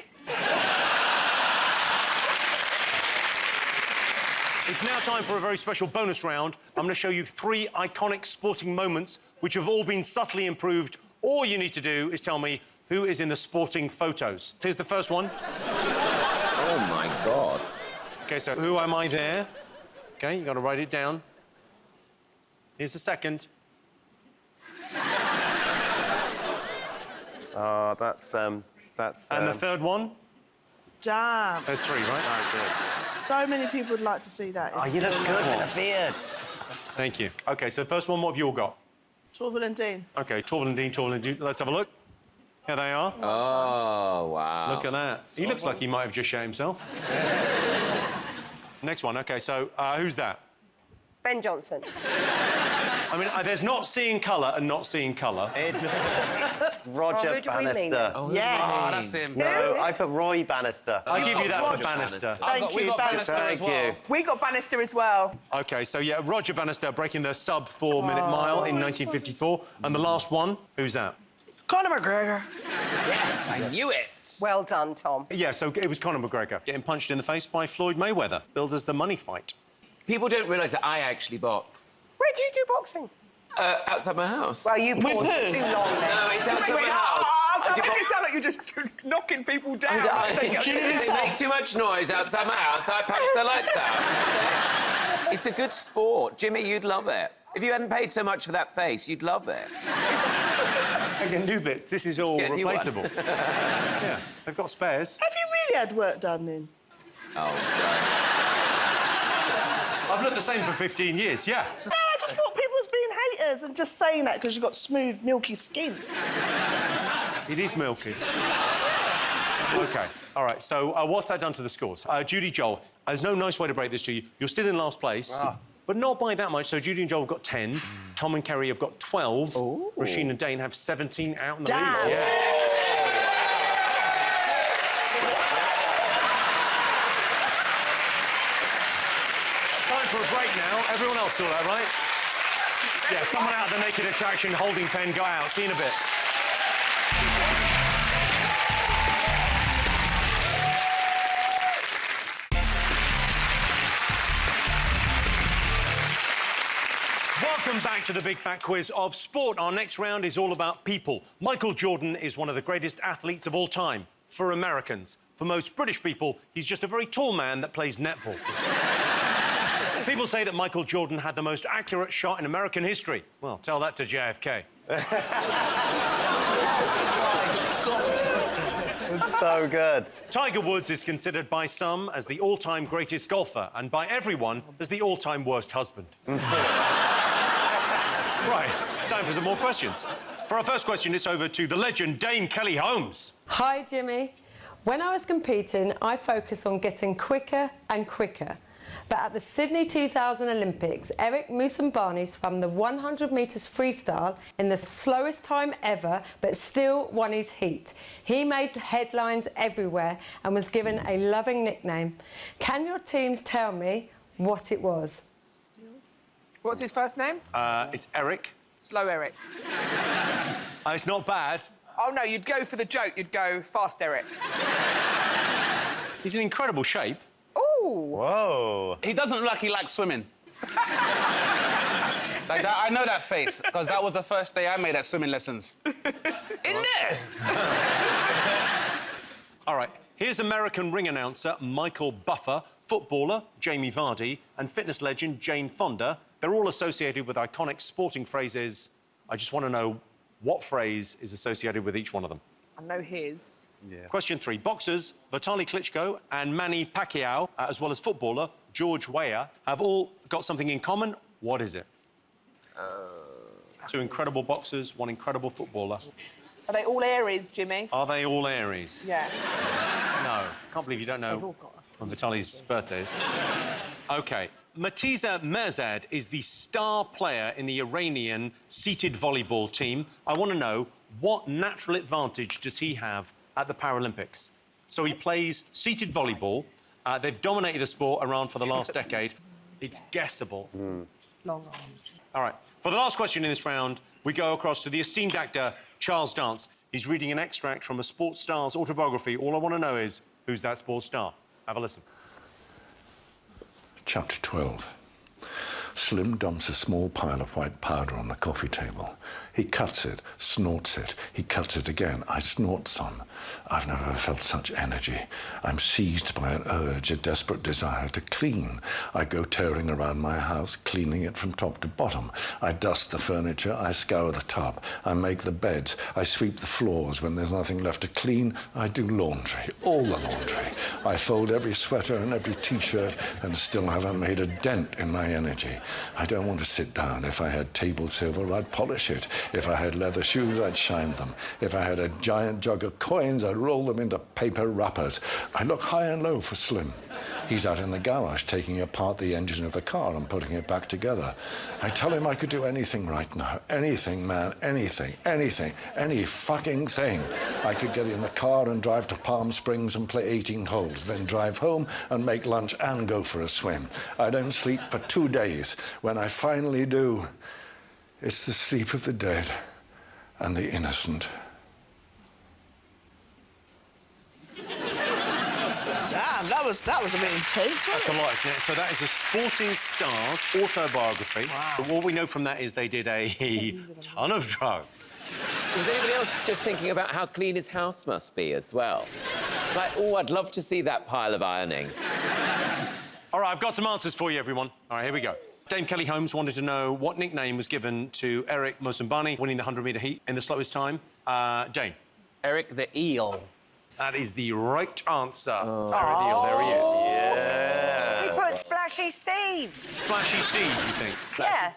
It's now time for a very special bonus round. I'm going to show you 3 iconic sporting moments which have all been subtly improved. All you need to do is tell me who is in the sporting photos. So here's the first one. Oh, my God. OK, so who am I there? OK, you've got to write it down. Here's the second. That's... And the third one? Damn. There's 3, right? So many people would like to see that. Oh, you look good with a beard. Thank you. OK, so the first one, what have you all got? Torval and Dean. OK, Torval and Dean. Let's have a look. Here they are. Oh, wow. Look at that. He looks like he might have just shot himself. Next one. OK, so who's that? Ben Johnson. I mean, there's not seeing colour and not seeing colour. It's Roger who do we mean? Bannister. Oh, Yes. Oh, that's him. No, I put Roy Bannister. I'll give you that for Roger Bannister. Thank We you, got Bannister. Bannister as well. We got Bannister as well. OK, so, yeah, Roger Bannister breaking the sub-4-minute mile in 1954. And the last one, who's that? Conor McGregor. Yes, I knew it. Well done, Tom. Yeah, so it was Conor McGregor getting punched in the face by Floyd Mayweather, billed as the money fight. People don't realise that I actually box. Where do you do boxing? Outside my house. Well, you paused who? for too long then. No, it's outside my house. Oh, I so do make box- it sound like you're just knocking people down. They make too much noise outside my house, so I punch the lights out. It's a good sport. Jimmy, you'd love it. If you hadn't paid so much for that face, you'd love it. Again, new bits. This is all get a new one. replaceable. Yeah, they've got spares. Have you really had work done then? Oh, I've looked the same for 15 years, yeah. No, I just thought people was being haters and just saying that because you've got smooth, milky skin. It is milky. OK, all right, so what's that done to the scores? Judy, Joel, there's no nice way to break this to you. You're still in last place, but not by that much. So Judy and Joel have got 10. Tom and Kerry have got 12. Ooh. Rasheen and Dane have 17 out in the Damn. lead. Yeah. It's time for a break now. Everyone else saw that, right? Yeah, someone out of the Naked Attraction holding pen, go out. See you in a bit. Welcome back to the Big Fat Quiz of Sport. Our next round is all about people. Michael Jordan is one of the greatest athletes of all time for Americans. For most British people, he's just a very tall man that plays netball. People say that Michael Jordan had the most accurate shot in American history. Well, tell that to JFK. It's so good. Tiger Woods is considered by some as the all-time greatest golfer and by everyone as the all-time worst husband. Right, time for some more questions. For our first question, it's over to the legend Dame Kelly Holmes. Hi, Jimmy. When I was competing, I focused on getting quicker and quicker. But at the Sydney 2000 Olympics, Eric Moussambani swam the 100 metres freestyle in the slowest time ever, but still won his heat. He made headlines everywhere and was given a loving nickname. Can your teams tell me what it was? What's his first name? It's Eric. Slow Eric. It's not bad. Oh, no, you'd go for the joke. You'd go Fast Eric. He's in incredible shape. Ooh. Whoa. He doesn't look like he likes swimming. Like that, I know that face, because that was the first day I made at swimming lessons. In there! All right, here's American ring announcer Michael Buffer, footballer Jamie Vardy, and fitness legend Jane Fonda. They're all associated with iconic sporting phrases. I just want to know what phrase is associated with each one of them. I know his. Yeah. Question 3. Boxers Vitaly Klitschko and Manny Pacquiao, as well as footballer George Weah, have all got something in common. What is it? 2 incredible boxers, 1 incredible footballer. Are they all Aries, Jimmy? Are they all Aries? Yeah. No. Can't believe you don't know when Vitaly's birthday is. OK. Matiza Merzad is the star player in the Iranian seated volleyball team. I want to know, what natural advantage does he have at the Paralympics? So he plays seated volleyball. They've dominated the sport around for the last decade. It's guessable. Long arms. All right. For the last question in this round, we go across to the esteemed actor Charles Dance. He's reading an extract from a sports star's autobiography. All I want to know is, who's that sports star? Have a listen. Chapter 12. Slim dumps a small pile of white powder on the coffee table. He cuts it, snorts it. He cuts it again. I snort some. I've never felt such energy. I'm seized by an urge, a desperate desire to clean. I go tearing around my house, cleaning it from top to bottom. I dust the furniture. I scour the tub. I make the beds. I sweep the floors. When there's nothing left to clean, I do laundry, all the laundry. I fold every sweater and every T-shirt and still haven't made a dent in my energy. I don't want to sit down. If I had table silver, I'd polish it. If I had leather shoes, I'd shine them. If I had a giant jug of coins, I'd roll them into paper wrappers. I look high and low for Slim. He's out in the garage taking apart the engine of the car and putting it back together. I tell him I could do anything right now. Anything, man. Anything. Anything. Any fucking thing. I could get in the car and drive to Palm Springs and play 18 holes, then drive home and make lunch and go for a swim. I don't sleep for 2 days. When I finally do, it's the sleep of the dead and the innocent. Damn, that was a bit intense, wasn't That's a lot, isn't it? So that is a sporting star's autobiography. Wow. But what we know from that is they did a ton of drugs. Was anybody else just thinking about how clean his house must be as well? Like, oh, I'd love to see that pile of ironing. All right, I've got some answers for you, everyone. All right, here we go. Dame Kelly Holmes wanted to know what nickname was given to Eric Moussambani winning the 100-metre heat in the slowest time. Jane? Eric the Eel. That is the right answer. Eric the Eel, there he is. Yeah. We put Splashy Steve. Splashy Steve, you think? Yeah.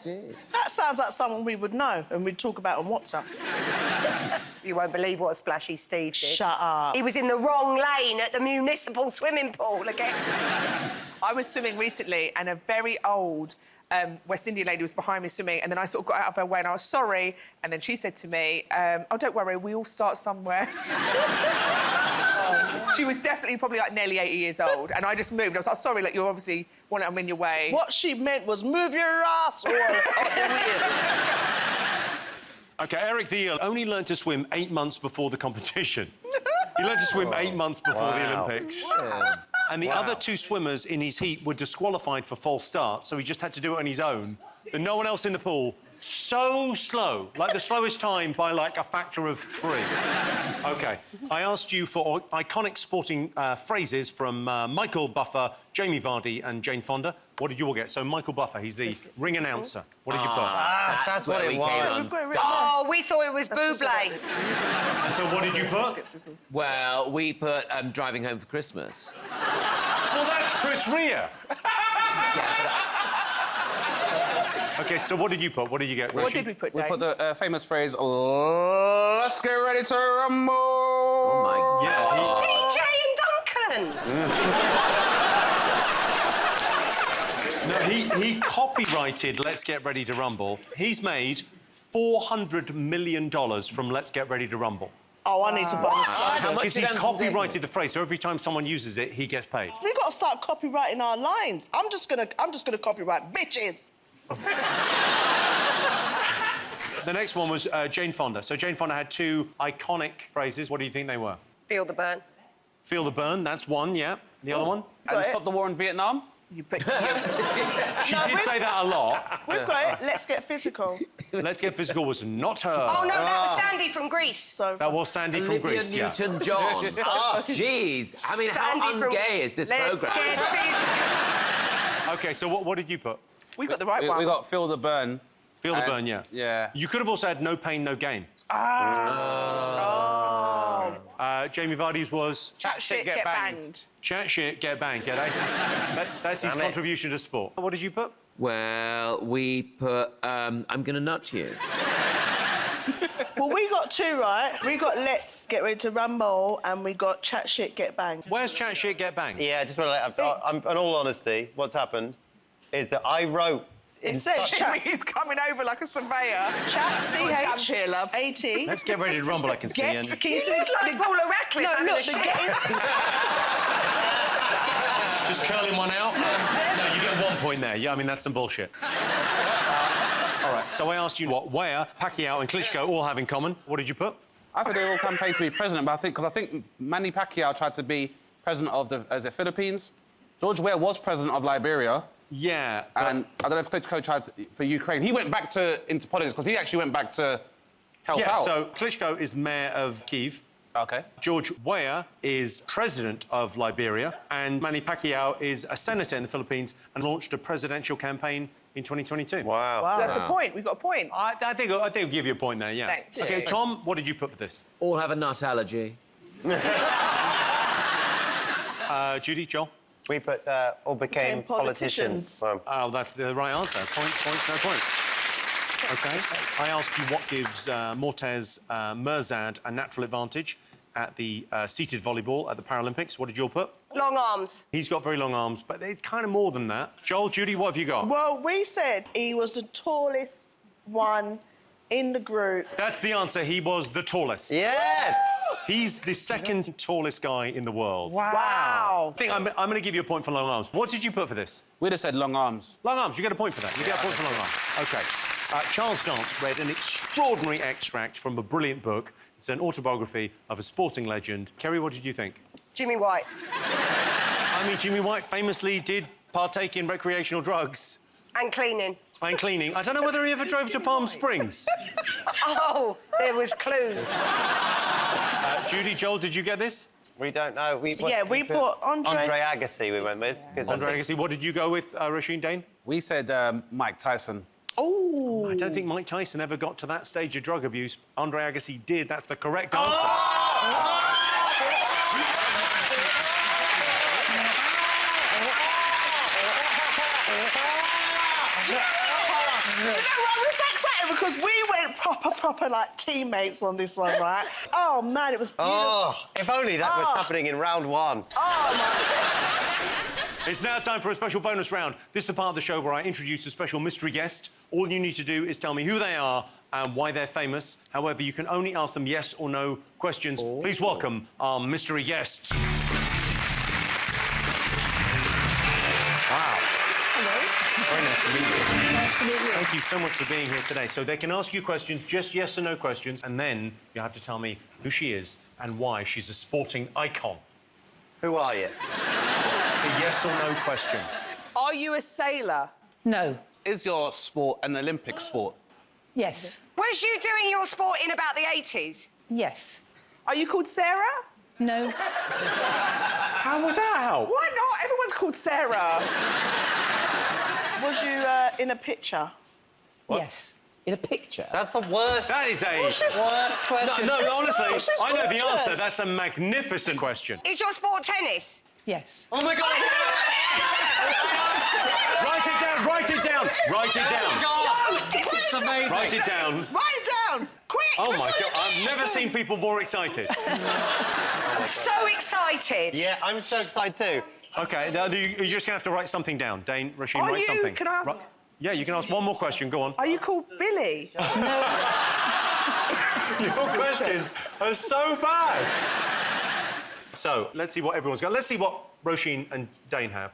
That sounds like someone we would know and we'd talk about on WhatsApp. You won't believe what Splashy Steve did. Shut up. He was in the wrong lane at the municipal swimming pool again. I was swimming recently and a very old West Indian lady was behind me swimming, and then I sort of got out of her way and I was sorry, and then she said to me, oh, don't worry, we all start somewhere. She was definitely probably like nearly 80 years old, and I just moved. I was like, sorry, like, you obviously want to in your way. What she meant was move your ass or the wheel. OK, Eric the Eel only learned to swim 8 months before the competition. He learned to swim 8 months before the Olympics. Wow. And the other 2 swimmers in his heat were disqualified for false start, so he just had to do it on his own. And no one else in the pool. So slow, like the slowest time by, like, a factor of 3. OK, I asked you for iconic sporting phrases from Michael Buffer, Jamie Vardy and Jane Fonda. What did you all get? So Michael Buffer, he's the ring announcer. What did you put? That's what it was. Oh, we thought it was Bublé. And so what did you put? Well, we put Driving Home for Christmas. Well, that's Chris Rea. OK, so what did you put? What did you get? What did we put, Dave? We put the famous phrase, let's get ready to rumble. Oh, my God. It's PJ and Duncan. No, he copyrighted Let's Get Ready to Rumble. He's made $400 million from Let's Get Ready to Rumble. Oh, I need to find this. Because he's copyrighted the phrase, so every time someone uses it, he gets paid. We've got to start copyrighting our lines. I'm just gonna copyright bitches. The next one was Jane Fonda. So Jane Fonda had two iconic phrases. What do you think they were? Feel the burn. Feel the burn, that's one, yeah. The other one? And stop the war in Vietnam? She did say that a lot. We've got it. Let's get physical. Let's Get Physical was not her. Oh, no, that was Sandy from Greece. So That was Sandy from Greece, Olivia Newton-John. Oh, jeez. I mean, how un-gay is this programme? OK, so what did you put? We got the right one. We got Feel the Burn. Feel the burn, yeah. Yeah. You could have also had No Pain, No Gain. Jamie Vardy's was... Chat shit, get banged. Chat shit, get banged. Yeah, that's his contribution to sport. What did you put? Well, we put, I'm gonna nut you. Well, we got two right. We got Let's Get Ready to Rumble and we got Chat Shit, Get Banged. Where's Chat Shit, Get Banged? Yeah, just want to in all honesty, what's happened is that I wrote... It says chat. He's coming over like a surveyor. Chat, C-H, here, love. A-T. Let's Get Ready to Rumble, I can see. Get, And... can you see You look like Paula Radcliffe. No, look, the Just curling one out? No, you get 1 point there. Yeah, I mean, that's some bullshit. All right, so I asked you what Weah, Pacquiao and Klitschko all have in common. What did you put? I said they all campaigned to be president, but I think Manny Pacquiao tried to be president of the Philippines. George Weah was president of Liberia. Yeah. And I don't know if Klitschko tried for Ukraine. He went back into politics because he actually went back to help out. So Klitschko is mayor of Kyiv. OK. George Weah is president of Liberia, and Manny Pacquiao is a senator in the Philippines and launched a presidential campaign in 2022. Wow. So that's a point. We've got a point. I think I'll give you a point there, yeah. Thank you. OK, Tom, what did you put for this? All have a nut allergy. Judy, Joel? We put all became politicians. Oh, that's the right answer. Points, no points. OK. I asked you what gives Mortez Mirzad a natural advantage at the seated volleyball at the Paralympics. What did you all put? Long arms. He's got very long arms, but it's kind of more than that. Joel, Judy, what have you got? Well, we said he was the tallest one in the group. That's the answer. He was the tallest. Yes! He's the second tallest guy in the world. Wow. I think I'm going to give you a point for long arms. What did you put for this? We'd have said long arms. Long arms. You get a point for that. You get a point for long arms. OK. Charles Dance read an extraordinary extract from a brilliant book. It's an autobiography of a sporting legend. Kerry, what did you think? Jimmy White. I mean, Jimmy White famously did partake in recreational drugs. And cleaning. And cleaning. I don't know whether he ever drove to Palm Springs. Oh, there was clues. Judy, Joel, did you get this? We don't know. We put Andre Agassi we went with. Andre Agassi. What did you go with, Roisin Dane? We said Mike Tyson. Oh. I don't think Mike Tyson ever got to that stage of drug abuse. Andre Agassi did. That's the correct answer. Do you know what? We're so excited because we went proper, like, teammates on this one, right? Oh, man, it was beautiful. Oh, if only that was happening in round one. Oh, my... It's now time for a special bonus round. This is the part of the show where I introduce a special mystery guest. All you need to do is tell me who they are and why they're famous. However, you can only ask them yes or no questions. Please welcome our mystery guest. Wow. Very nice to meet you. Nice to meet you. Thank you so much for being here today. So they can ask you questions, just yes or no questions, and then you have to tell me who she is and why she's a sporting icon. Who are you? It's a yes or no question. Are you a sailor? No. Is your sport an Olympic sport? Yes. Was you doing your sport in about the 80s? Yes. Are you called Sarah? No. How would that help? Why not? Everyone's called Sarah. Was you in a picture? What? Yes. In a picture? That's the worst. That is a worst question. No, honestly, she's I know the gorgeous. answer. That's a magnificent question. Is your sport tennis? Yes. Oh, my God! Write it down, write it down, write it down. Oh, this is amazing. Write it down. Write it down! Quick! Oh, my before you God, I've never seen people more excited. I'm so excited. Yeah, I'm so excited too. OK, now you're just going to have to write something down. Dane, Roisin, Are write you- something. can I ask- Yeah, you can ask one more question. Go on. Are you called Billy? Your questions are so bad. So, let's see what everyone's got. Let's see what Roisin and Dane have.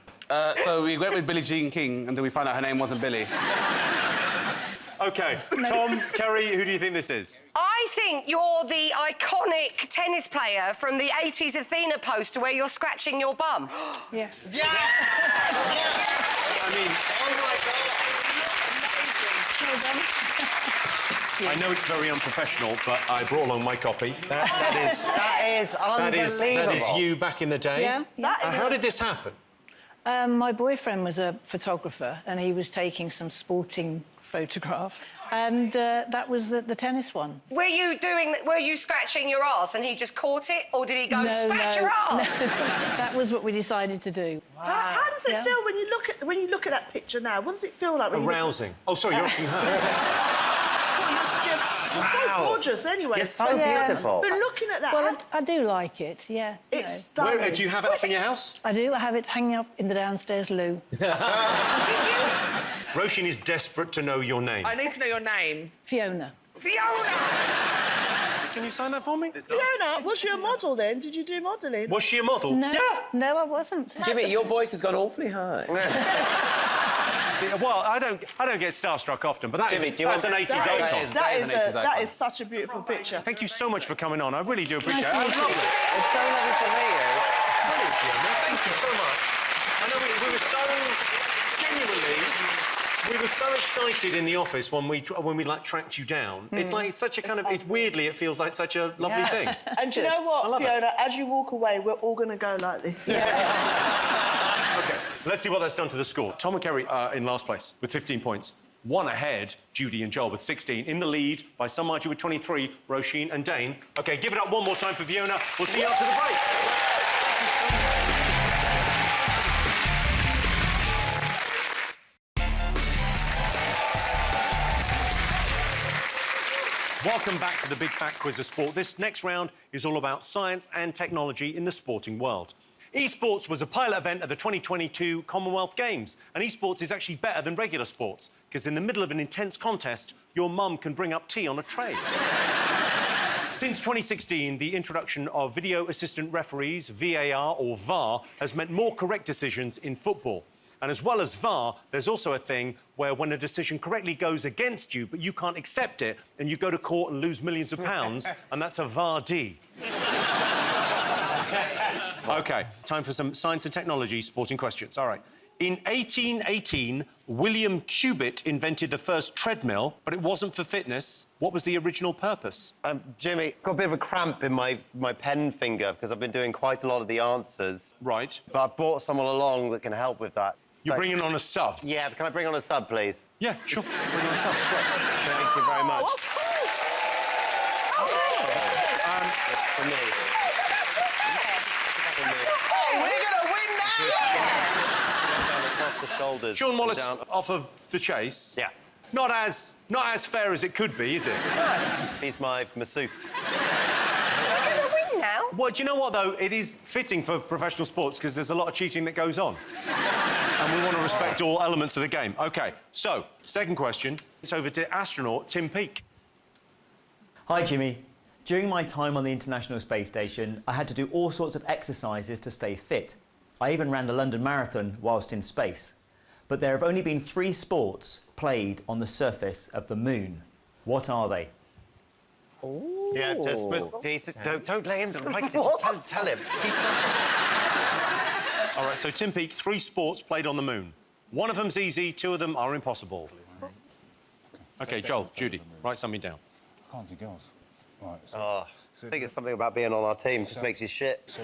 So we went with Billie Jean King, and then we found out her name wasn't Billy. OK, Tom, Kerry, who do you think this is? I think you're the iconic tennis player from the 80s Athena poster where you're scratching your bum. Yes. I mean... I know it's very unprofessional, but I brought along my copy. That is unbelievable. you back in the day. Yeah. How did this happen? My boyfriend was a photographer and he was taking some sporting photographs and that was the tennis one. Were you scratching your arse and he just caught it, or did he go scratch your arse? That was what we decided to do. How does it feel when you look at that picture now? What does it feel like? When Arousing. Oh, sorry, you're asking her. You're so gorgeous anyway. You're so beautiful. But looking at that... Well, I do like it, yeah. It's stunning. Do you have it up in your house? I do. I have it hanging up in the downstairs loo. Roisin is desperate to know your name. I need to know your name. Fiona. Fiona! Can you sign that for me? Fiona, was you a model then? Did you do modelling? Was she a model? No, no, I wasn't. Jimmy, your voice has gone awfully high. Well, I don't get starstruck often, but that's an 80s icon. That is such a beautiful picture. Thank you so much for coming on. I really do appreciate it. Nice to meet you. It's so lovely to meet you. Brilliant, Fiona. Thank you so much. I know we were so genuinely. We were so excited in the office when we like tracked you down. It's like it's such a kind of weirdly it feels like such a lovely thing. And do you know what, Fiona? As you walk away, we're all going to go like this. OK, let's see what that's done to the score. Tom and Kerry are in last place with 15 points. One ahead, Judy and Joel with 16. In the lead by some margin with 23, Roisin and Dane. OK, give it up one more time for Fiona. We'll see you after the break. Thank you so much. Welcome back to the Big Fat Quiz of Sport. This next round is all about science and technology in the sporting world. Esports was a pilot event at the 2022 Commonwealth Games, and esports is actually better than regular sports, because in the middle of an intense contest, your mum can bring up tea on a tray. Since 2016, the introduction of video assistant referees, VAR or VAR, has meant more correct decisions in football. And as well as VAR, there's also a thing where when a decision correctly goes against you, but you can't accept it, and you go to court and lose millions of pounds, and that's a VAR-D. OK, time for some science and technology sporting questions. All right. In 1818, William Cubitt invented the first treadmill, but it wasn't for fitness. What was the original purpose? Jimmy, got a bit of a cramp in my pen finger because I've been doing quite a lot of the answers. Right. But I've brought someone along that can help with that. You're bringing on a sub? Yeah, can I bring on a sub, please? Yeah, sure. Bring on a sub. Thank you very much. Of course! For me. Oh, we're going to win now! Across the shoulders. Sean Wallace down. off of The Chase. Yeah. Not as fair as it could be, is it? He's my masseuse. Now? Well, do you know what, though? It is fitting for professional sports because there's a lot of cheating that goes on. And we want to respect all elements of the game. OK, so, second question. It's over to astronaut Tim Peake. Hi, Jimmy. During my time on the International Space Station, I had to do all sorts of exercises to stay fit. I even ran the London Marathon whilst in space. But there have only been 3 sports played on the surface of the moon. What are they? Ooh. Yeah, just don't let him write it. Just tell him. All right, so Tim Peake, 3 sports played on the moon. One of them's easy, 2 of them are impossible. OK, Joel, Judy, write something down. I can't think else. Right. I think it's something about being on our team. Just makes you shit.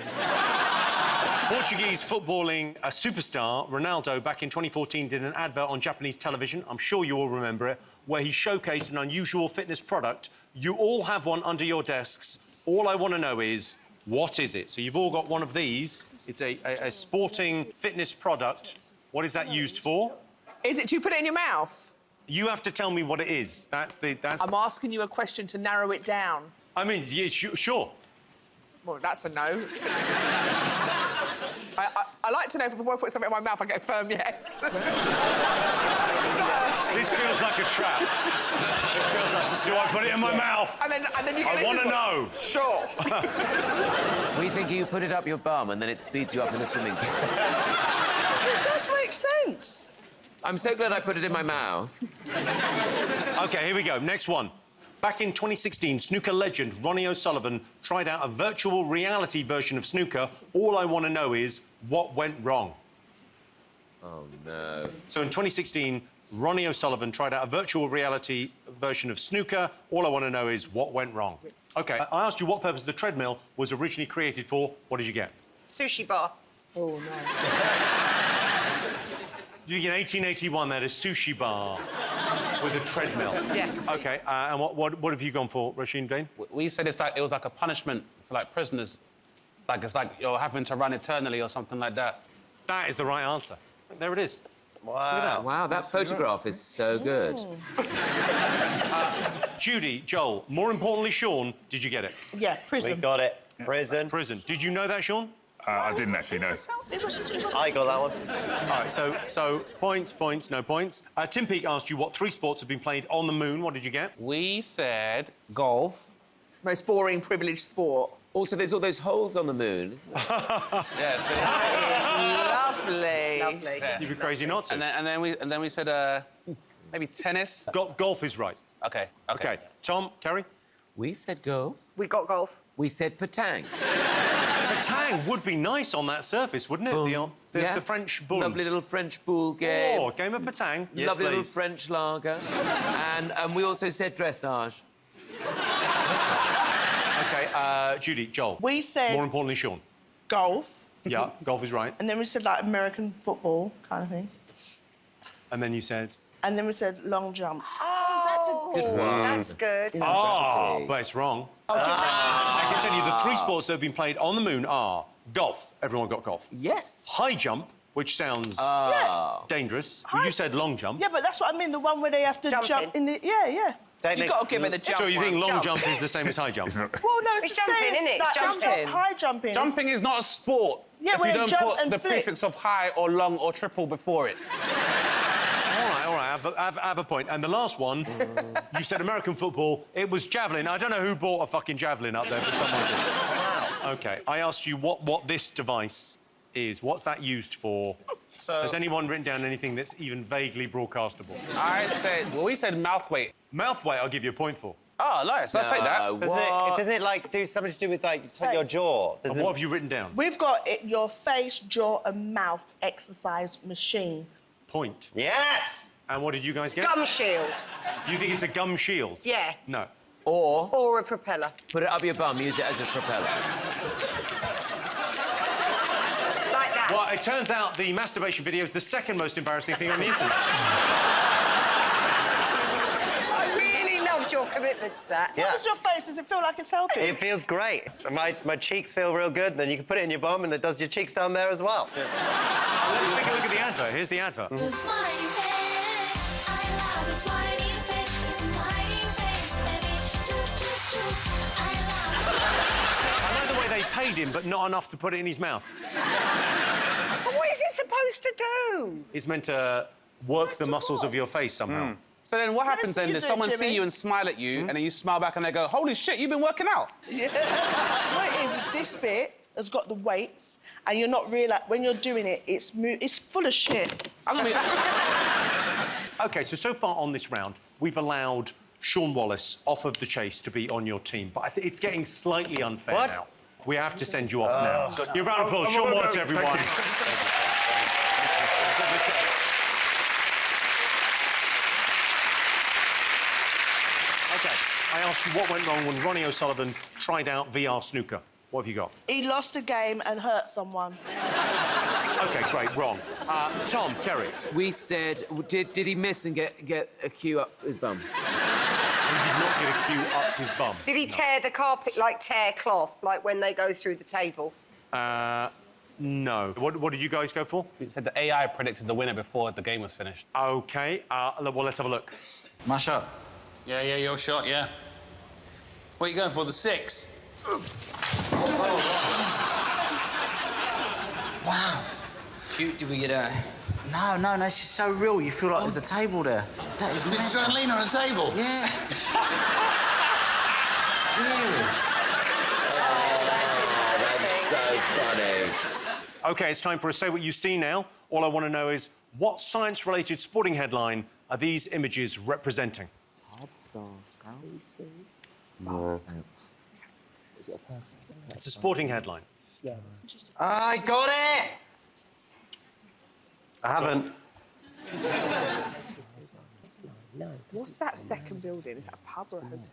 Portuguese footballing a superstar, Ronaldo, back in 2014 did an advert on Japanese television, I'm sure you all remember it, where he showcased an unusual fitness product. You all have one under your desks. All I want to know is, what is it? So you've all got one of these. It's a sporting fitness product. What is that used for? Is it, do you put it in your mouth? You have to tell me what it is. I'm asking you a question to narrow it down. I mean, yeah, sure. Well, that's a no. I like to know if before I put something in my mouth, I get a firm yes. This feels like a trap. This feels like, do I put it in my mouth? And then you get I want to know. Sure. We think you put it up your bum and then it speeds you up in the swimming pool. It does make sense. I'm so glad I put it in my mouth. OK, here we go. Next one. Back in 2016, snooker legend Ronnie O'Sullivan tried out a virtual reality version of snooker. All I want to know is what went wrong. Oh, no. So in 2016, Ronnie O'Sullivan tried out a virtual reality version of snooker. All I want to know is what went wrong. OK, I asked you what purpose the treadmill was originally created for. What did you get? Sushi bar. Oh, no. You get 1881, that is sushi bar with a treadmill. Yeah. OK, and what have you gone for, Rasheen Dane? We said it was like a punishment for like prisoners. Like it's like you're having to run eternally or something like that. That is the right answer. There it is. Wow. Wow, that photograph is so good. Judy, Joel, more importantly, Sean, did you get it? Yeah, prison. We got it. Prison. Prison. Did you know that, Sean? I didn't actually know. I got that one. All right, so points, no points. Tim Peake asked you what 3 sports have been played on the moon. What did you get? We said golf. Most boring, privileged sport. Also, there's all those holes on the moon. Yeah, so Lovely. Lovely. Yeah. You'd be crazy not to. And then we said maybe tennis. Golf is right. Okay. OK. Tom, Kerry? We said golf. We got golf. We said petang. Petang would be nice on that surface, wouldn't it? The French bulls. Lovely little French bull game. Oh, game of petang. Yes, Lovely little please. French lager. and we also said dressage. OK, Judy, Joel. We said... More importantly, Sean. Golf. Yeah, golf is right. And then we said, like, American football kind of thing. And then you said? And then we said long jump. Oh, that's a good one. That's good. Oh, but it's wrong. I can tell you the 3 sports that have been played on the moon are golf. Everyone got golf. Yes. High jump, which sounds dangerous. You said long jump. Yeah, but that's what I mean, the one where they have to jump in the... Yeah. You've got to give her the jump. So you think one. long jump is the same as high jump? Well, no, it's the jumping, same. isn't it? Like, It's jumping. High jumping. Jumping is not a sport. Yeah, if when you they don't jump put and the flip. prefix of high or long or triple before it. All right, I have a point. And the last one, you said American football. It was javelin. I don't know who bought a fucking javelin up there, but someone did. Wow. OK, I asked you what this device is. What's that used for? So... Has anyone written down anything that's even vaguely broadcastable? We said mouth weight. Mouth weight, I'll give you a point for. Oh, nice. I'll take that. Doesn't it like do something to do with like your jaw? And what have you written down? We've got your face, jaw and mouth exercise machine. Point. Yes! And what did you guys get? Gum shield. You think it's a gum shield? Yeah. No. Or a propeller. Put it up your bum, use it as a propeller. Like that. Well, it turns out the masturbation video is the second most embarrassing thing on the internet. I really loved your commitment to that. Yeah. How does your face? Does it feel like it's helping? It feels great. My cheeks feel real good. Then you can put it in your bum, and it does your cheeks down there as well. Let's take a look at the advert. Here's the advert. I know the way they paid him, but not enough to put it in his mouth. But what is it supposed to do? It's meant to work the muscles of your face somehow. So then what happens then? you Does do it, someone see Jimmy. you and smile at you, and then you smile back and they go, holy shit, you've been working out? Yeah. What it is this bit has got the weights, and you're not realising... When you're doing it, it's full of shit. I'm gonna be... OK, so far on this round, we've allowed Sean Wallace off of the chase to be on your team, but it's getting slightly unfair What? now. We have to send you off now. Your round of applause, Sean Wallace, everyone. OK, I asked you what went wrong when Ronnie O'Sullivan tried out VR snooker. What have you got? He lost a game and hurt someone. OK, great, wrong. Tom, Kerry. We said, did he miss and get a cue up his bum? He did not get a cue up his bum. Did he tear the carpet, like tear cloth, like when they go through the table? No. What did you guys go for? You said the AI predicted the winner before the game was finished. OK, well, let's have a look. My shot. Yeah, your shot, yeah. What are you going for, the 6? Wow. Did we get a... No, it's just so real. You feel like there's a table there. That is Did you try and lean on a table? Yeah. So funny. OK, it's time for a Say What You See now. All I want to know is, what science-related sporting headline are these images representing? No. It's a sporting headline. I got it! I haven't. What's that second building? Is that a pub or a hotel?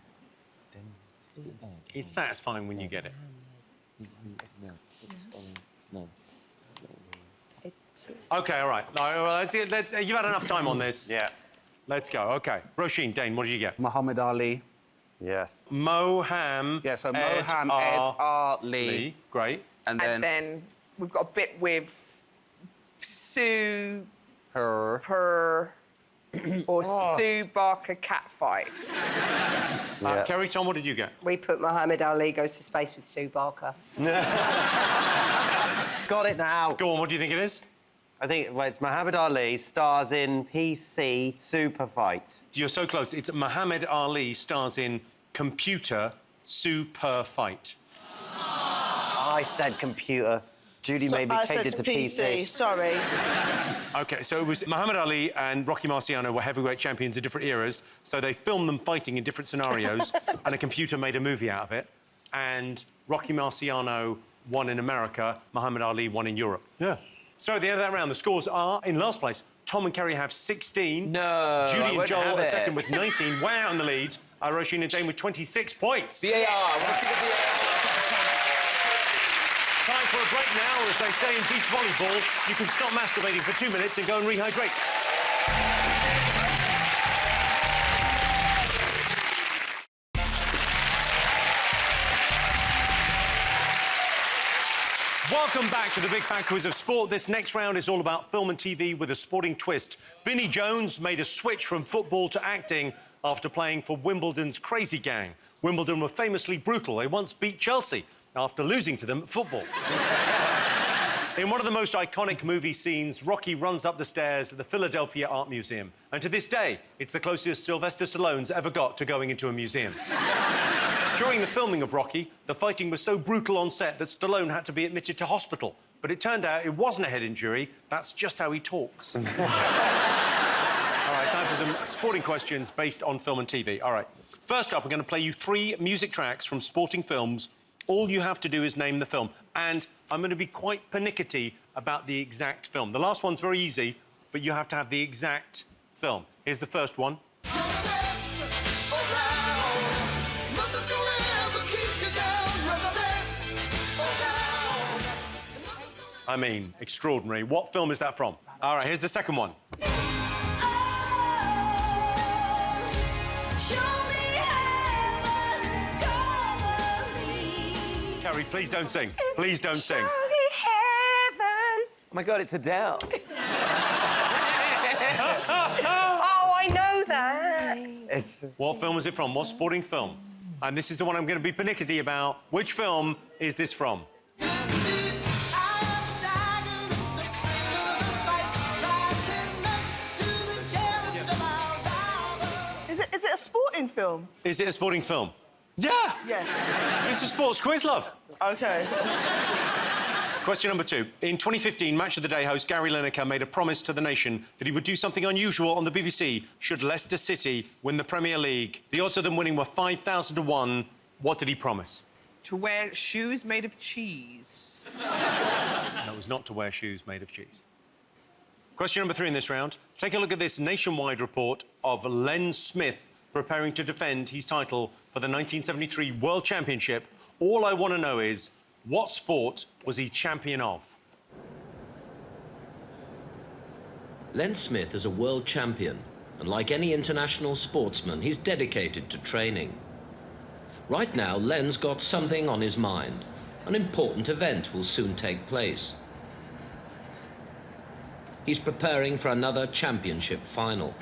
It's satisfying when you get it. OK, all right. You've had enough time on this. Yeah. Let's go. OK. Roisin, Dane, what did you get? Muhammad Ali. Yes. Moham. Yeah, so Mohammed Ali. Great. And then we've got a bit with Sue her or Sue Barker catfight. Kerry, Tom, what did you get? We put Muhammad Ali goes to space with Sue Barker. Got it now. Go on, what do you think it is? I think it's Muhammad Ali stars in PC Super Fight. You're so close. It's Muhammad Ali stars in Computer Super Fight. I said computer. Judy made me change it to PC. Sorry. OK, so it was Muhammad Ali and Rocky Marciano were heavyweight champions in different eras, so they filmed them fighting in different scenarios, and a computer made a movie out of it. And Rocky Marciano won in America, Muhammad Ali won in Europe. Yeah. So at the end of that round, the scores are, in last place, Tom and Kerry have 16. No, Judy and Joel are second with 19. Way out in the lead. Roisin and Dane with 26 points. VAR. Once again, VAR. Time for a break now, or as they say in beach volleyball, you can stop masturbating for 2 minutes and go and rehydrate. Welcome back to the Big Fat Quiz of Sport. This next round is all about film and TV with a sporting twist. Vinnie Jones made a switch from football to acting after playing for Wimbledon's Crazy Gang. Wimbledon were famously brutal. They once beat Chelsea after losing to them at football. In one of the most iconic movie scenes, Rocky runs up the stairs at the Philadelphia Art Museum. And to this day, it's the closest Sylvester Stallone's ever got to going into a museum. During the filming of Rocky, the fighting was so brutal on set that Stallone had to be admitted to hospital. But it turned out it wasn't a head injury. That's just how he talks. All right, time for some sporting questions based on film and TV. All right. First up, we're going to play you 3 music tracks from sporting films. All you have to do is name the film. And I'm going to be quite pernickety about the exact film. The last one's very easy, but you have to have the exact film. Here's the first one. I mean, extraordinary. What film is that from? All right, here's the second one. Kerry, please don't sing. Please don't sing. Oh my God, it's Adele. Oh, I know that. What film is it from? What sporting film? And this is the one I'm going to be pernickety about. Which film is this from? Is it a sporting film? Is it a sporting film? Yeah! Yeah. It's a sports quiz, love. OK. Question number 2. In 2015, Match of the Day host Gary Lineker made a promise to the nation that he would do something unusual on the BBC should Leicester City win the Premier League. The odds of them winning were 5,000 to 1. What did he promise? To wear shoes made of cheese. No, it was not to wear shoes made of cheese. Question number 3 in this round. Take a look at this nationwide report of Len Smith preparing to defend his title for the 1973 World Championship. All I want to know is, what sport was he champion of? Len Smith is a world champion, and like any international sportsman, he's dedicated to training. Right now, Len's got something on his mind. An important event will soon take place. He's preparing for another championship final.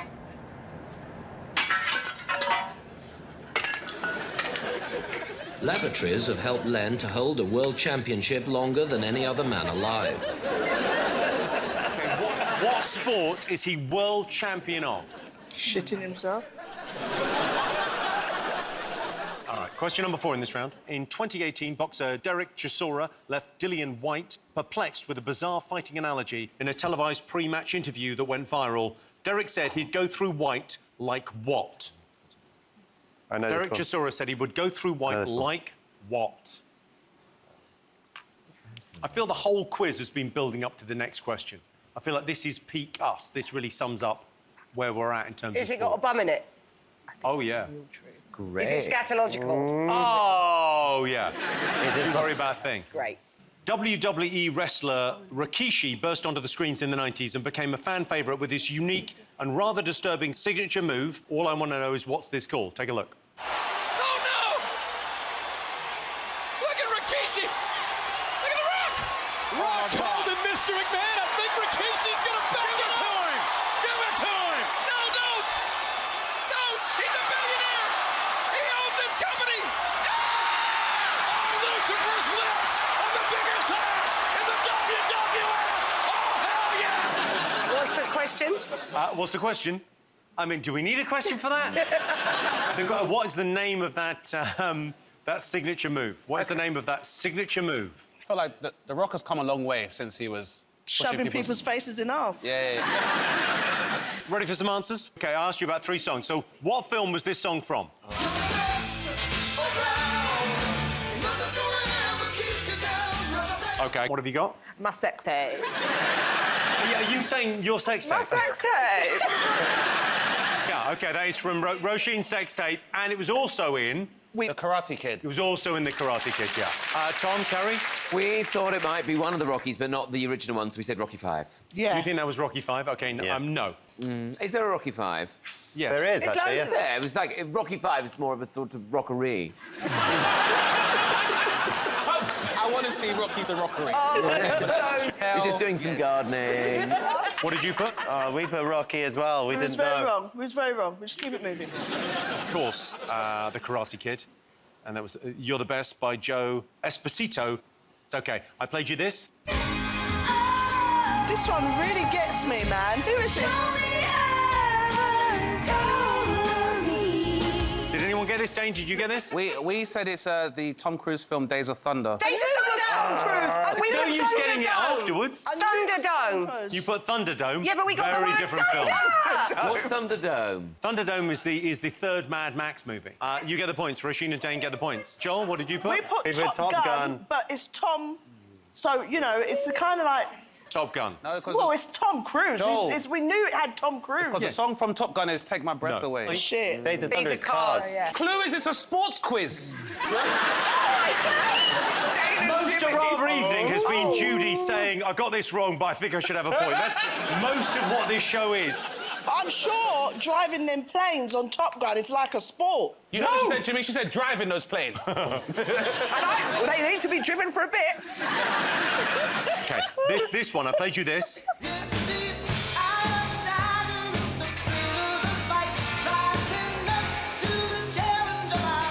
Lavatories have helped Len to hold a world championship longer than any other man alive. What sport is he world champion of? Shitting himself. All right, question number 4 in this round. In 2018, boxer Derek Chisora left Dillian White perplexed with a bizarre fighting analogy in a televised pre-match interview that went viral. Derek said he'd go through White like what? I know Derek this one. Chisora said he would go through White like what? I feel the whole quiz has been building up to the next question. I feel like this is peak us. This really sums up where we're at in terms of Has it got a sports. bum in it? Oh, yeah. Great. Is it scatological? Oh, yeah. Is it a very bad thing? Great. WWE wrestler Rikishi burst onto the screens in the 90s and became a fan favourite with his unique and rather disturbing signature move. All I want to know is what's this called? Take a look. Oh, no! Look at Rikishi! Look at The Rock! Rock called him Mr. McMahon. I think Rikishi's gonna back it up! Give it to him! No, don't! Don't! He's a billionaire! He owns his company! Lucifer's lips on the biggest ass in the WWF! Oh, hell yeah! What's the question? What's the question? I mean, do we need a question for that? What is the name of that, that signature move? What is the name of that signature move? I feel like the Rock has come a long way since he was Shoving people's faces in arse. Yeah. Ready for some answers? OK, I asked you about 3 songs. So what film was this song from? OK, what have you got? My sex tape. Yeah, are you saying your sex tape? My sex tape. Yeah, OK, that is from Roisin's sex tape, and it was also in... The Karate Kid. It was also in The Karate Kid, yeah. Tom, Kerry? We thought it might be one of the Rockies, but not the original one, so we said Rocky 5. Yeah. You think that was Rocky 5? OK, no. Is there a Rocky 5? Yes. There is, It's actually, loads there. It was like Rocky 5 is more of a sort of rockery. I want to see Rocky the Rockery. Oh, that's so... We're just doing some gardening. What did you put? We put Rocky as well. We didn't know. wrong. We was very wrong. We just keep it moving. Of course, The Karate Kid. And that was You're the Best by Joe Esposito. OK, I played you this. This one really gets me, man. Who is it? Did anyone get this, Dane? Did you get this? We said it's the Tom Cruise film Days of Thunder. Days of Tom Cruise. And we No put use getting it Thunderdome. afterwards. Thunderdome. You put Thunderdome. Yeah, but we got the Very word different thunder. film. What's Thunderdome? Thunderdome is the third Mad Max movie. You get the points. Roisin and Dane get the points. Joel, what did you put? We put We put Top Top Gun, Gun. but it's Tom... So, you know, it's a kind of like... Top Gun. No, because Well, it's Tom Cruise. Joel. We knew it had Tom Cruise. the song from Top Gun is Take My Breath No. Away. Shit. Days of Thunder of is Cars. Cars. Yeah. Clue is it's a sports quiz. Most of our evening has been Judy saying, I got this wrong, but I think I should have a point. That's most of what this show is. I'm sure driving them planes on Top Gun is like a sport. You heard what she said, Jimmy? She said driving those planes. They need to be driven for a bit. OK, this one, I played you this.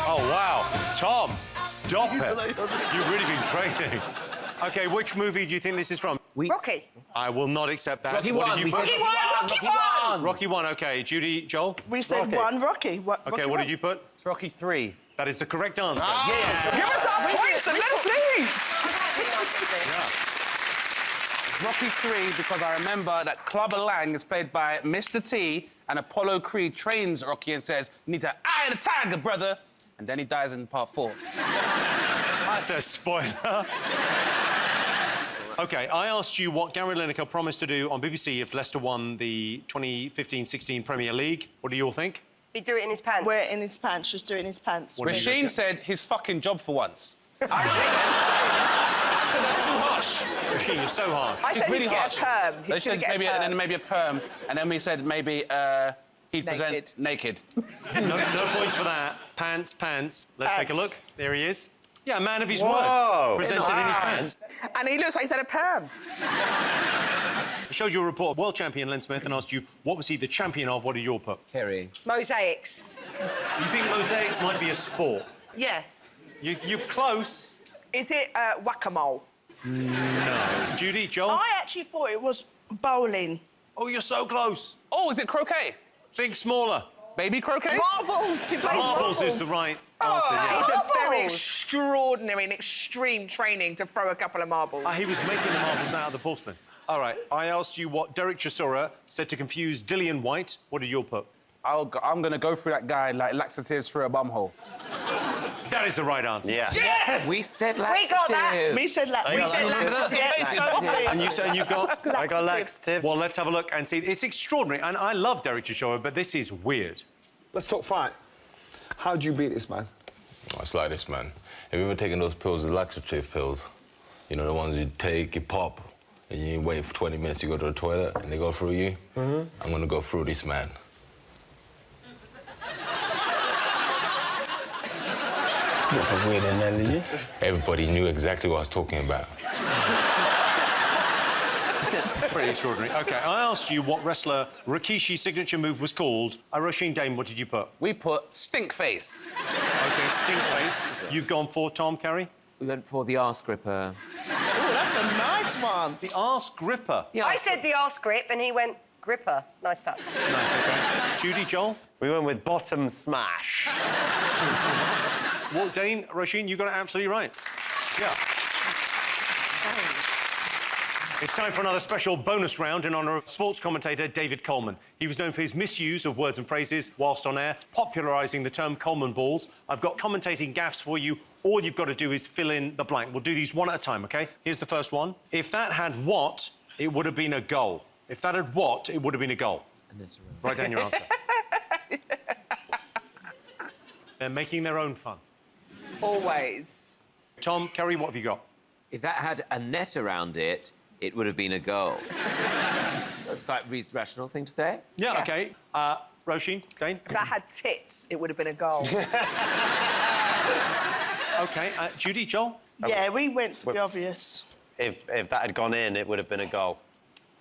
Oh, wow. Tom, stop it. You've really been training. OK, which movie do you think this is from? Rocky. I will not accept that. Rocky what 1. did We you put? said Rocky 1. Rocky 1, OK. Judy, Joel? We said Rocky. one Rocky. OK, what did you put? It's Rocky 3. That is the correct answer. Give us our points and let us leave. Rocky 3 because I remember that Clubber Lang is played by Mr. T and Apollo Creed trains Rocky and says, need to eye the tiger, brother. And then he dies in part 4. That's a spoiler. OK, I asked you what Gary Lineker promised to do on BBC if Leicester won the 2015-16 Premier League. What do you all think? He'd do it in his pants. Wear it in his pants. Just do it in his pants. What did you Rasheen get? said his fucking job for once. I said that's too harsh. Rasheen, you're so hard. I It's said really he'd get harsh. a perm. They He should said get maybe, a perm. and then maybe a perm, and then we said maybe he'd present naked. No points for that. Pants. Let's take a look. Pants. There he is. Yeah, a man of his Whoa. word. Presented in his pants. And he looks like he's had a perm. I showed you a report of world champion Len Smith and asked you what was he the champion of. What did you all put? Kerry. Mosaics. You think mosaics might be a sport? Yeah. You're close. Is it whack-a-mole? No. Judy, Joel? I actually thought it was bowling Oh, you're so close. Oh, is it croquet? Think smaller. Baby croquet? Marbles. He plays Marbles is the right answer, yeah. It's a very extraordinary and extreme training to throw a couple of marbles. He was making the marbles out of the porcelain. All right, I asked you what Derek Chisora said to confuse Dillian White. What did you put? I'm going to go through that guy like laxatives through a bum hole. That is the right answer. Yeah. Yes! We said We laxative. got that. We said laxative. And you got... I got laxative. Well, let's have a look and see. It's extraordinary, and I love Derek Chisora, but this is weird. Let's talk fight. How'd you beat this man? Oh, it's like this, man. Have you ever taken those pills, the laxative pills? You know, the ones you take, you pop, and you wait for 20 minutes, you go to the toilet, and they go through you? Mm-hmm. I'm gonna go through this man. That's a weird analogy. Everybody knew exactly what I was talking about. Pretty extraordinary. OK, I asked you what wrestler Rikishi's signature move was called. Roisin Dane, what did you put? We put stink face. OK, stink face. You've gone for Tom, Carrie? We went for the arse gripper. Oh, that's a nice one. The arse gripper. Yeah. I said the arse grip, and he went gripper. Nice touch. Nice, OK. Judy, Joel? We went with bottom smash. Well, Dane, Roisin, you got it absolutely right. Yeah. It's time for another special bonus round in honour of sports commentator David Coleman. He was known for his misuse of words and phrases whilst on air, popularising the term Coleman balls. I've got commentating gaffes for you. All you've got to do is fill in the blank. We'll do these one at a time, OK? Here's the first one. If that had what, it would have been a goal. If that had what, it would have been a goal. Write down your answer. They're making their own fun. Always. Tom, Kerry, what have you got? If that had a net around it, it would have been a goal. That's quite a rational thing to say. Yeah, OK. Roisin, Dane? If that had tits, it would have been a goal. OK. Judy, Joel? Yeah, we went for the obvious. If that had gone in, it would have been a goal.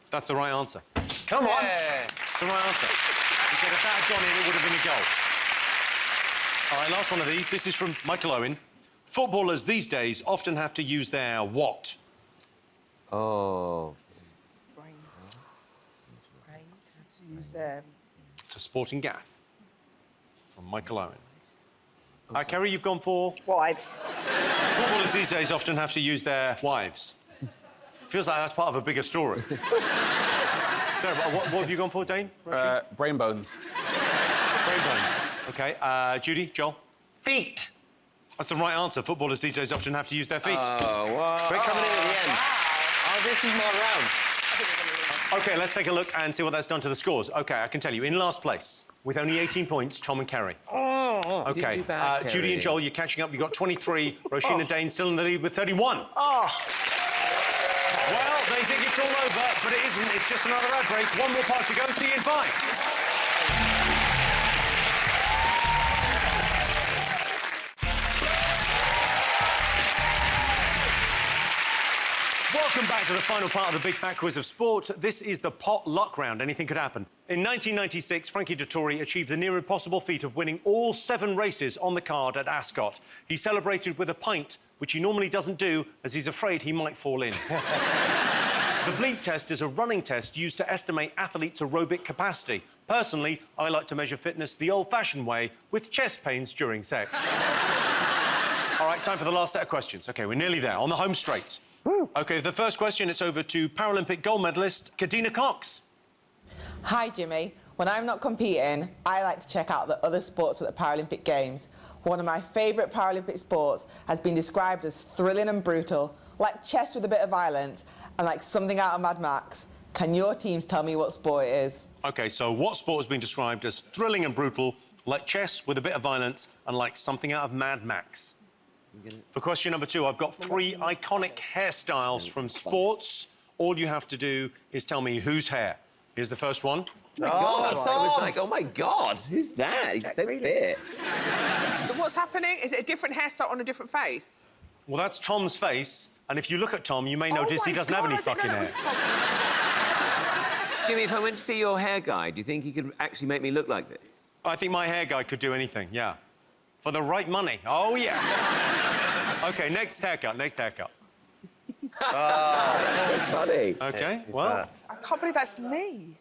That's the right answer. Come on. It's the right answer. He said if that had gone in, it would have been a goal. All right, last one of these. This is from Michael Owen. Footballers these days often have to use their what? Oh. To use their... It's a sporting gaff from Michael Owen. Kerry, you've gone for? Wives. Footballers these days often have to use their wives. Feels like that's part of a bigger story. Sorry, what have you gone for, Dane? Brain bones. Brain bones. OK. Judy, Joel? Feet. That's the right answer. Footballers these days often have to use their feet. Oh, wow. We're coming in at the end. Wow. Oh, this is my round. OK, let's take a look and see what that's done to the scores. OK, I can tell you, in last place, with only 18 points, Tom and Kerry. You OK, didn't do bad, Judy and Kerry. Joel, you're catching up. You've got 23. Roisin and Dane still in the lead with 31. Oh. Well, they think it's all over, but it isn't. It's just another ad break. One more part to go. See you in 5. Welcome back to the final part of the Big Fat Quiz of Sport. This is the pot luck round. Anything could happen. In 1996, Frankie Dettori achieved the near impossible feat of winning all 7 races on the card at Ascot. He celebrated with a pint, which he normally doesn't do, as he's afraid he might fall in. The bleep test is a running test used to estimate athletes' aerobic capacity. Personally, I like to measure fitness the old-fashioned way, with chest pains during sex. All right, time for the last set of questions. OK, we're nearly there, on the home straight. OK, the first question, it's over to Paralympic gold medalist Kadina Cox. Hi, Jimmy. When I'm not competing, I like to check out the other sports at the Paralympic Games. One of my favourite Paralympic sports has been described as thrilling and brutal, like chess with a bit of violence, and like something out of Mad Max. Can your teams tell me what sport it is? OK, so what sport has been described as thrilling and brutal, like chess with a bit of violence, and like something out of Mad Max? For question number 2, I've got 3 iconic hairstyles from sports. All you have to do is tell me whose hair. Here's the first one. Oh, my God. It was like, oh, my God, who's that? He's so fit. So what's happening? Is it a different hairstyle on a different face? Well, that's Tom's face, and if you look at Tom, you may notice he doesn't have any fucking hair. Jimmy, if I went to see your hair guy, do you think he could actually make me look like this? I think my hair guy could do anything, yeah. For the right money. Oh, yeah. OK, next haircut, next haircut. Oh, funny. OK, well, can't believe that's me.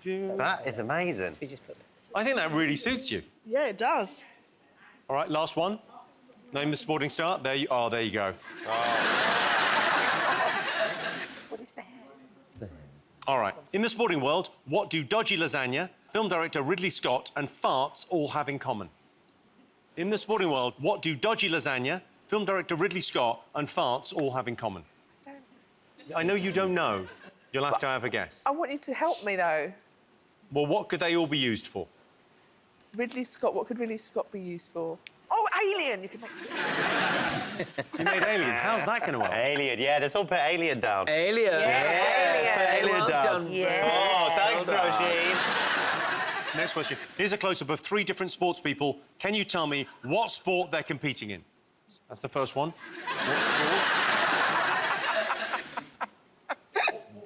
That is amazing. I think that really suits you. Yeah, it does. All right, last one. Name the sporting star. There you are. There you go. What is that? All right. In the sporting world, what do dodgy lasagna, film director Ridley Scott, and farts all have in common? In the sporting world, what do dodgy lasagna, film director Ridley Scott, and farts all have in common? I know you don't know. You'll have to have a guess. I want you to help me, though. Well, what could they all be used for? Ridley Scott, what could Ridley Scott be used for? Oh, Alien! You could make... You made Alien. How's that going to work? Alien, yeah, let's all put Alien down. Alien. Yeah, let's put Alien Well down. done, Yeah. Oh, thanks, Well done. Roisin. Next question. Here's a close-up of 3 different sports people. Can you tell me what sport they're competing in? That's the first one. What sport?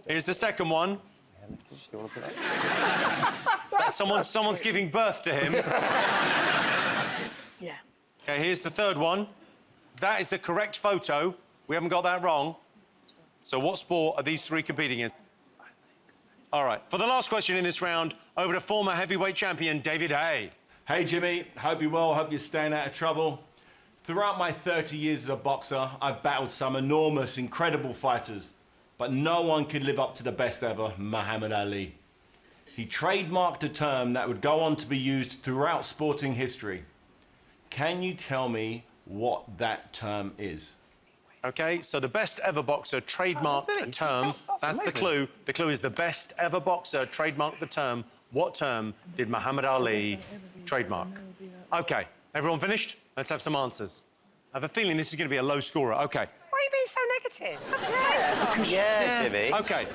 Here's the second one. Someone's giving birth to him. Yeah. Okay, here's the third one. That is the correct photo. We haven't got that wrong. So what sport are these 3 competing in? All right, for the last question in this round, over to former heavyweight champion David Hay. Hey, Jimmy. Hope you're well. Hope you're staying out of trouble. Throughout my 30 years as a boxer, I've battled some enormous, incredible fighters, but no one could live up to the best ever, Muhammad Ali. He trademarked a term that would go on to be used throughout sporting history. Can you tell me what that term is? OK, so the best ever boxer trademarked a term. That's the clue. The clue is the best ever boxer trademarked the term. What term did Muhammad Ali trademark? OK, everyone finished? Let's have some answers. I have a feeling this is going to be a low scorer. OK. Why are you being so negative? Yeah, Jimmy. OK.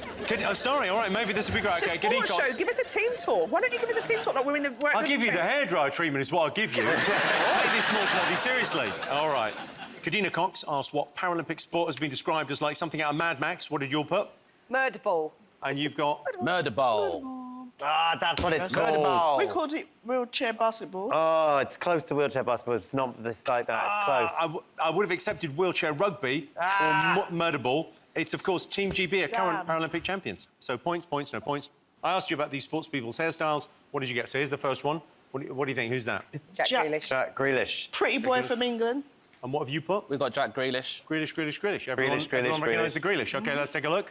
Sorry, all right, maybe this will be great. It's a OK, sports show. Give us a team talk. Why don't you give us a team talk like we're in the... I'll give you the hairdryer treatment is what I'll give you. Take this more bloody seriously. All right. Kadina Cox asked what Paralympic sport has been described as like something out of Mad Max. What did you all put? Murder ball. And you've got... Murder ball. Ah, that's what it's called. We called it wheelchair basketball. Oh, it's close to wheelchair basketball. It's not this like that. It's close. I would have accepted wheelchair rugby or murder ball. It's, of course, Team GB are current Paralympic champions. So points, no points. I asked you about these sports people's hairstyles. What did you get? So here's the first one. What do you think? Who's that? Jack Grealish. Jack Grealish. Pretty boy from England. And what have you put? We've got Jack Grealish. Grealish. Everyone Grealish. recognise the Grealish. OK, let's take a look.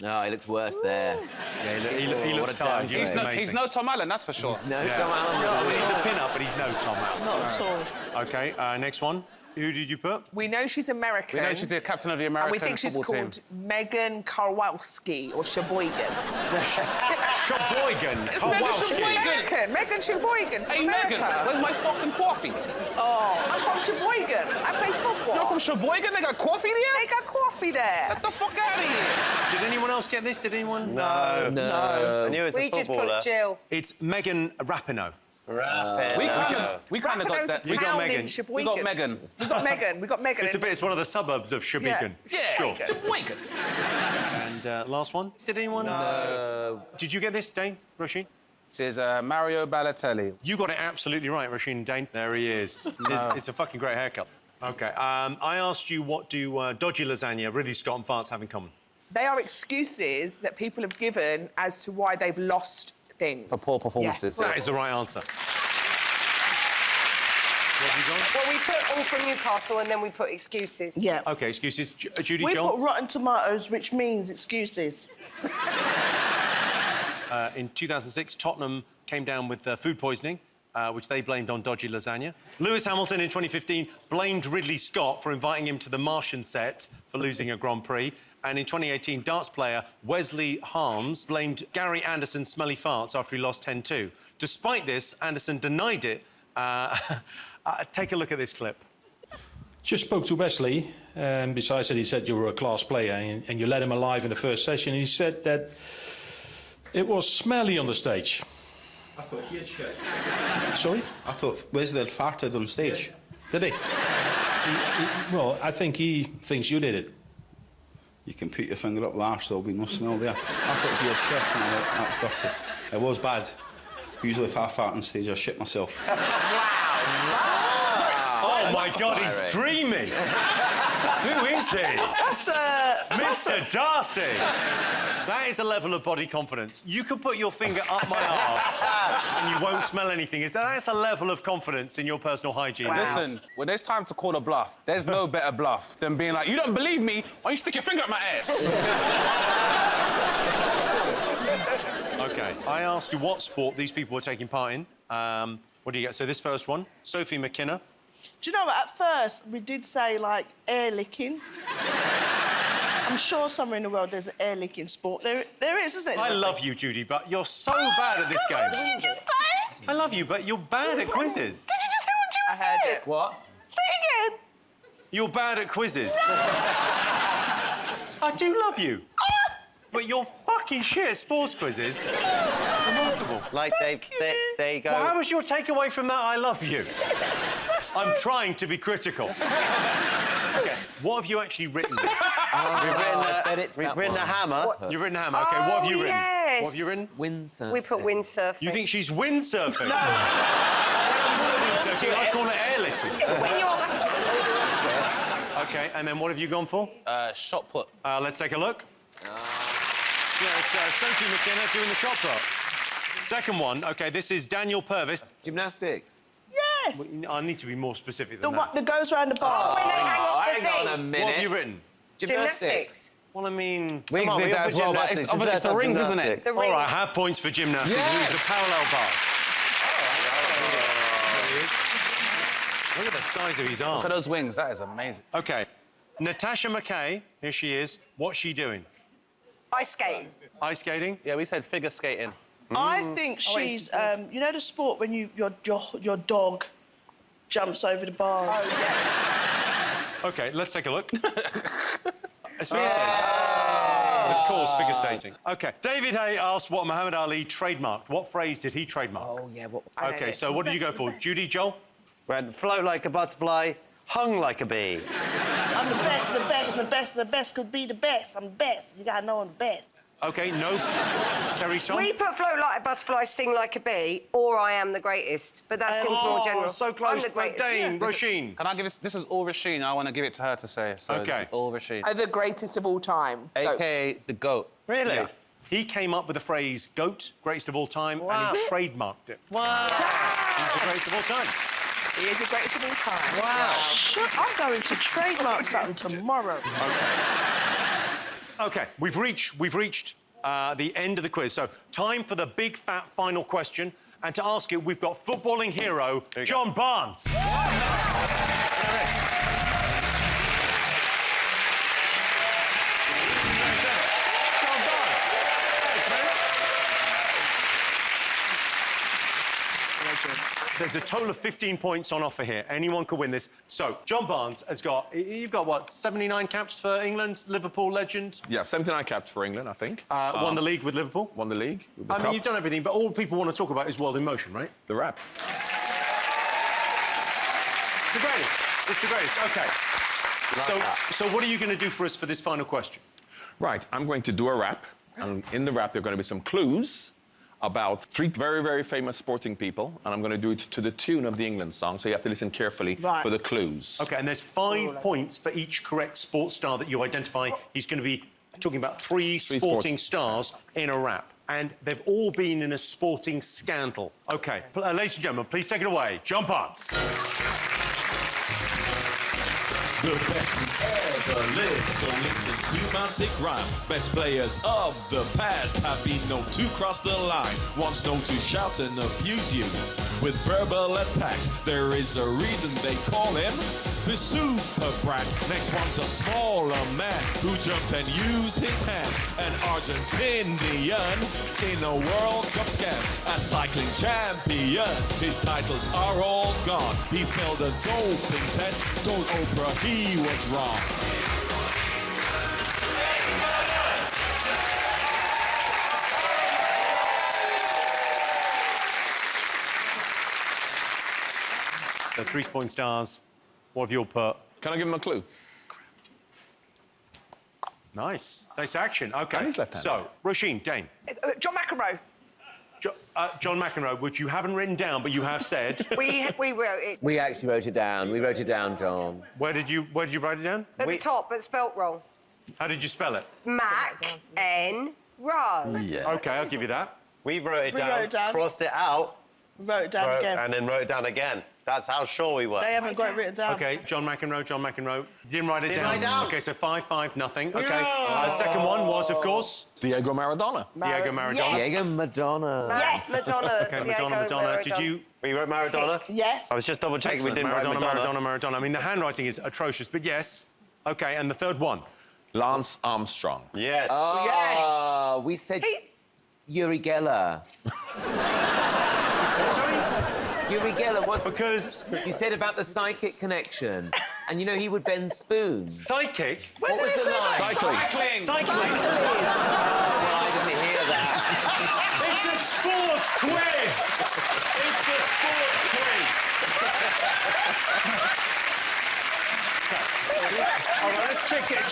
Oh, he looks worse there. Yeah, he looks tired. He's no Tom Allen, that's for sure. No Tom Allen. He's a pin-up, but he's no Tom Allen. Not at all. OK, next one. Who did you put? We know she's American. We know she's the captain of the American and we think she's football called team. Megan Kowalski or Sheboygan. Sheboygan. It's American. Megan Sheboygan from Hey, America. Megan, where's my fucking coffee? Oh, I'm from Sheboygan. I play football. You're from Sheboygan? They got coffee there? They got coffee there. Get the fuck out of here. Did anyone else get this? Did anyone? No. Uh, No. I knew it was We a just footballer. put Jill. It's Megan Rapinoe. We kind of got that. We got Megan. We got Megan. We got Megan. We got Megan. It's one of the suburbs of Sheboygan. Yeah. Sure. Sheboygan. And last one. Did anyone? No. Did you get this, Dane? Roisin? This is Mario Balotelli. You got it absolutely right, Roisin and Dane. There he is. It's a fucking great haircut. OK. I asked you what do dodgy lasagna, Ridley Scott and farts have in common? They are excuses that people have given as to why they've lost things. For poor performances. That is the right answer. What have you got? Well, we put all from Newcastle and then we put excuses. Yeah. OK, excuses. Judy, We Joel? put rotten tomatoes, which means excuses. In 2006, Tottenham came down with food poisoning, which they blamed on dodgy lasagna. Lewis Hamilton in 2015 blamed Ridley Scott for inviting him to the Martian set for losing a Grand Prix. And in 2018, darts player Wesley Harms blamed Gary Anderson's smelly farts after he lost 10-2. Despite this, Anderson denied it. Take a look at this clip. Just spoke to Wesley, and besides that, he said you were a class player and you let him alive in the first session. He said that it was smelly on the stage. I thought he had shit. Sorry? I thought Wesley had farted on stage. Did he? Well, I think he thinks you did it. You can put your finger up the arse, there'll be no smell there. I thought he had shit, and I thought, that's dirty. It was bad. Usually if I fart on stage, I shit myself. Oh, my God, he's dreamy. Who is he? That's Mr. Darcy. That is a level of body confidence. You can put your finger up my arse and you won't smell anything. That's a level of confidence in your personal hygiene. Wow. Listen, when there's time to call a bluff, there's no better bluff than being like, you don't believe me? Why don't you stick your finger up my ass? OK, I asked you what sport these people were taking part in. What do you get? So this first one, Sophie McKenna. Do you know what? At first, we did say, like, air licking. I'm sure somewhere in the world there's an air licking sport. There is, isn't it? I love you, Judy, but you're so bad at this game. What did you just say? I love you, but you're bad at quizzes. Did you just hear what Jimmy said? I heard it. What? Say it again. You're bad at quizzes. I do love you. But you're fucking shit at sports quizzes. It's remarkable. Like, there you go. Well, how was your takeaway from that I love you? I'm trying to be critical. OK, what have you actually written? We've written a hammer. You've written a hammer. OK, what have you written? Yes. What have you written? Windsurfing. We put windsurfing. You think she's windsurfing? No. She's not windsurfing. I call it air licking. When you're... OK, and then what have you gone for? Shot put. Let's take a look. Yeah, it's Sophie McKenna doing the shot put. Second one, OK, this is Daniel Purvis. Gymnastics. Yes. I need to be more specific The than one that. that goes round the bar. Oh, when they hang off the Hang thing. on a minute. What have you written? Gymnastics. Well, I mean... We on, did we that got as well, but gymnastics. it's the rings, isn't it? The All right, rings. half points for gymnastics. Yes. Use the parallel bars. Look at the size of his arm. Look at those wings. That is amazing. OK. Natasha McKay, here she is. What's she doing? Ice skating. Ice skating? Yeah, we said figure skating. I think she's, you know the sport when your dog jumps over the bars? Oh, yeah. OK, let's take a look. It's figure skating. It's, of course, figure skating. OK, David Hay asked what Muhammad Ali trademarked. What phrase did he trademark? Oh, yeah, what... OK, so what did you go for? Judy, Joel? Went float like a butterfly, hung like a bee. I'm the best, the best, the best, the best could be the best. I'm the best. You gotta know I'm the best. OK, no. Kerry, Tom? We put float like a butterfly, sting like a bee, or I am the greatest. But that seems more general. So close. I'm the greatest. Dane, Roisin. Can I give this is all Rasheen. I want to give it to her to say. So OK. this is all Rasheen. The greatest of all time. A.K.A. the GOAT. Really? Yeah. He came up with the phrase GOAT, greatest of all time, Wow. and he trademarked it. Wow. He's the greatest of all time. He is the greatest of all time. Wow. Shut, I'm going to trademark something tomorrow. OK, we've reached the end of the quiz. So, time for the big, fat final question. And to ask it, we've got footballing hero John Barnes. There it is. John Barnes. Thanks, mate. There's a total of 15 points on offer here. Anyone could win this. So, John Barnes has got... You've got, what, 79 caps for England? Liverpool legend? Yeah, 79 caps for England, I think. Won the league with Liverpool? Won the league. I mean, you've done everything, but all people want to talk about is World in Motion, right? The rap. It's the greatest. It's the greatest. OK. So what are you going to do for us for this final question? Right, I'm going to do a rap, and in the rap there are going to be some clues about 3 very, very famous sporting people, and I'm going to do it to the tune of the England song, so you have to listen carefully for the clues. OK, and there's 5 points for each correct sports star that you identify. He's going to be talking about 3 sporting stars in a rap, and they've all been in a sporting scandal. OK, ladies and gentlemen, please take it away. John Barnes. The best who ever lived, so listen to my sick rhyme. Best players of the past have been known to cross the line, once known to shout and abuse you with verbal attacks. There is a reason they call him the super brat. Next one's a smaller man who jumped and used his hand. An Argentinian in a World Cup scam. A cycling champion, his titles are all gone. He failed a doping test, told Oprah he was wrong. The 3 sporting stars. What have you all put? Can I give him a clue? Nice. Nice action. OK. And he's left-handed. So, Roisin, Dane. John McEnroe. John McEnroe, which you haven't written down, but you have said. We wrote it. We actually wrote it down. We wrote it down, John. Where did you write it down? At the top, but spelt wrong. How did you spell it? Mac, N, row. Yeah. OK, I'll give you that. We wrote it We down, wrote it down. crossed it out, Wrote it down again. and then wrote it down again. That's how sure we were. They haven't got it written down. OK, John McEnroe. Didn't write it Didn't down. write it down. OK, so 5-5, nothing. OK. The second one was, of course... Diego Maradona. Diego Maradona. Yes. Diego Madonna. Yes. Madonna. OK, Diego Madonna. Did you... We wrote Maradona. Yes. I was just double checking we Excellent. didn't write Maradona. I mean, the handwriting is atrocious, but yes. OK, and the third one? Lance Armstrong. Yes. Oh, we said Uri Geller. Uri Geller was because you said about the psychic connection, and you know he would bend spoons. Psychic? What was the line? Cycling. Well, I didn't hear that. It's a sports quiz. It's a sports quiz. All right,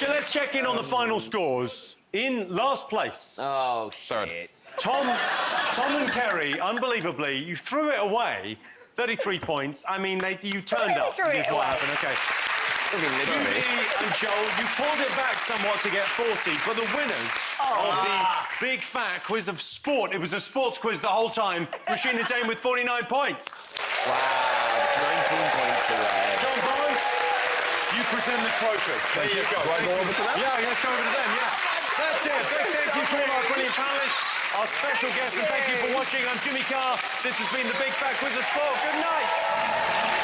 let's check in on the final scores. In last place. Oh, shit. Tom and Kerry, unbelievably, you threw it away. 33 points. I mean, you turned up. threw it Is what away. happened. OK. Judy and Joel, you pulled it back somewhat to get 40, but the winners of the big fat quiz of sport, it was a sports quiz the whole time, Rashina Dane with 49 points. Wow, it's 19 points away. John Barnes, you present the trophy. There you go. Do I go over to them? Yeah, let's go over to them, yeah. That's it. Big thank you to all our brilliant panelists, our special guests, and thank you for watching. I'm Jimmy Carr. This has been the Big Fat Quiz of Sport. Good night.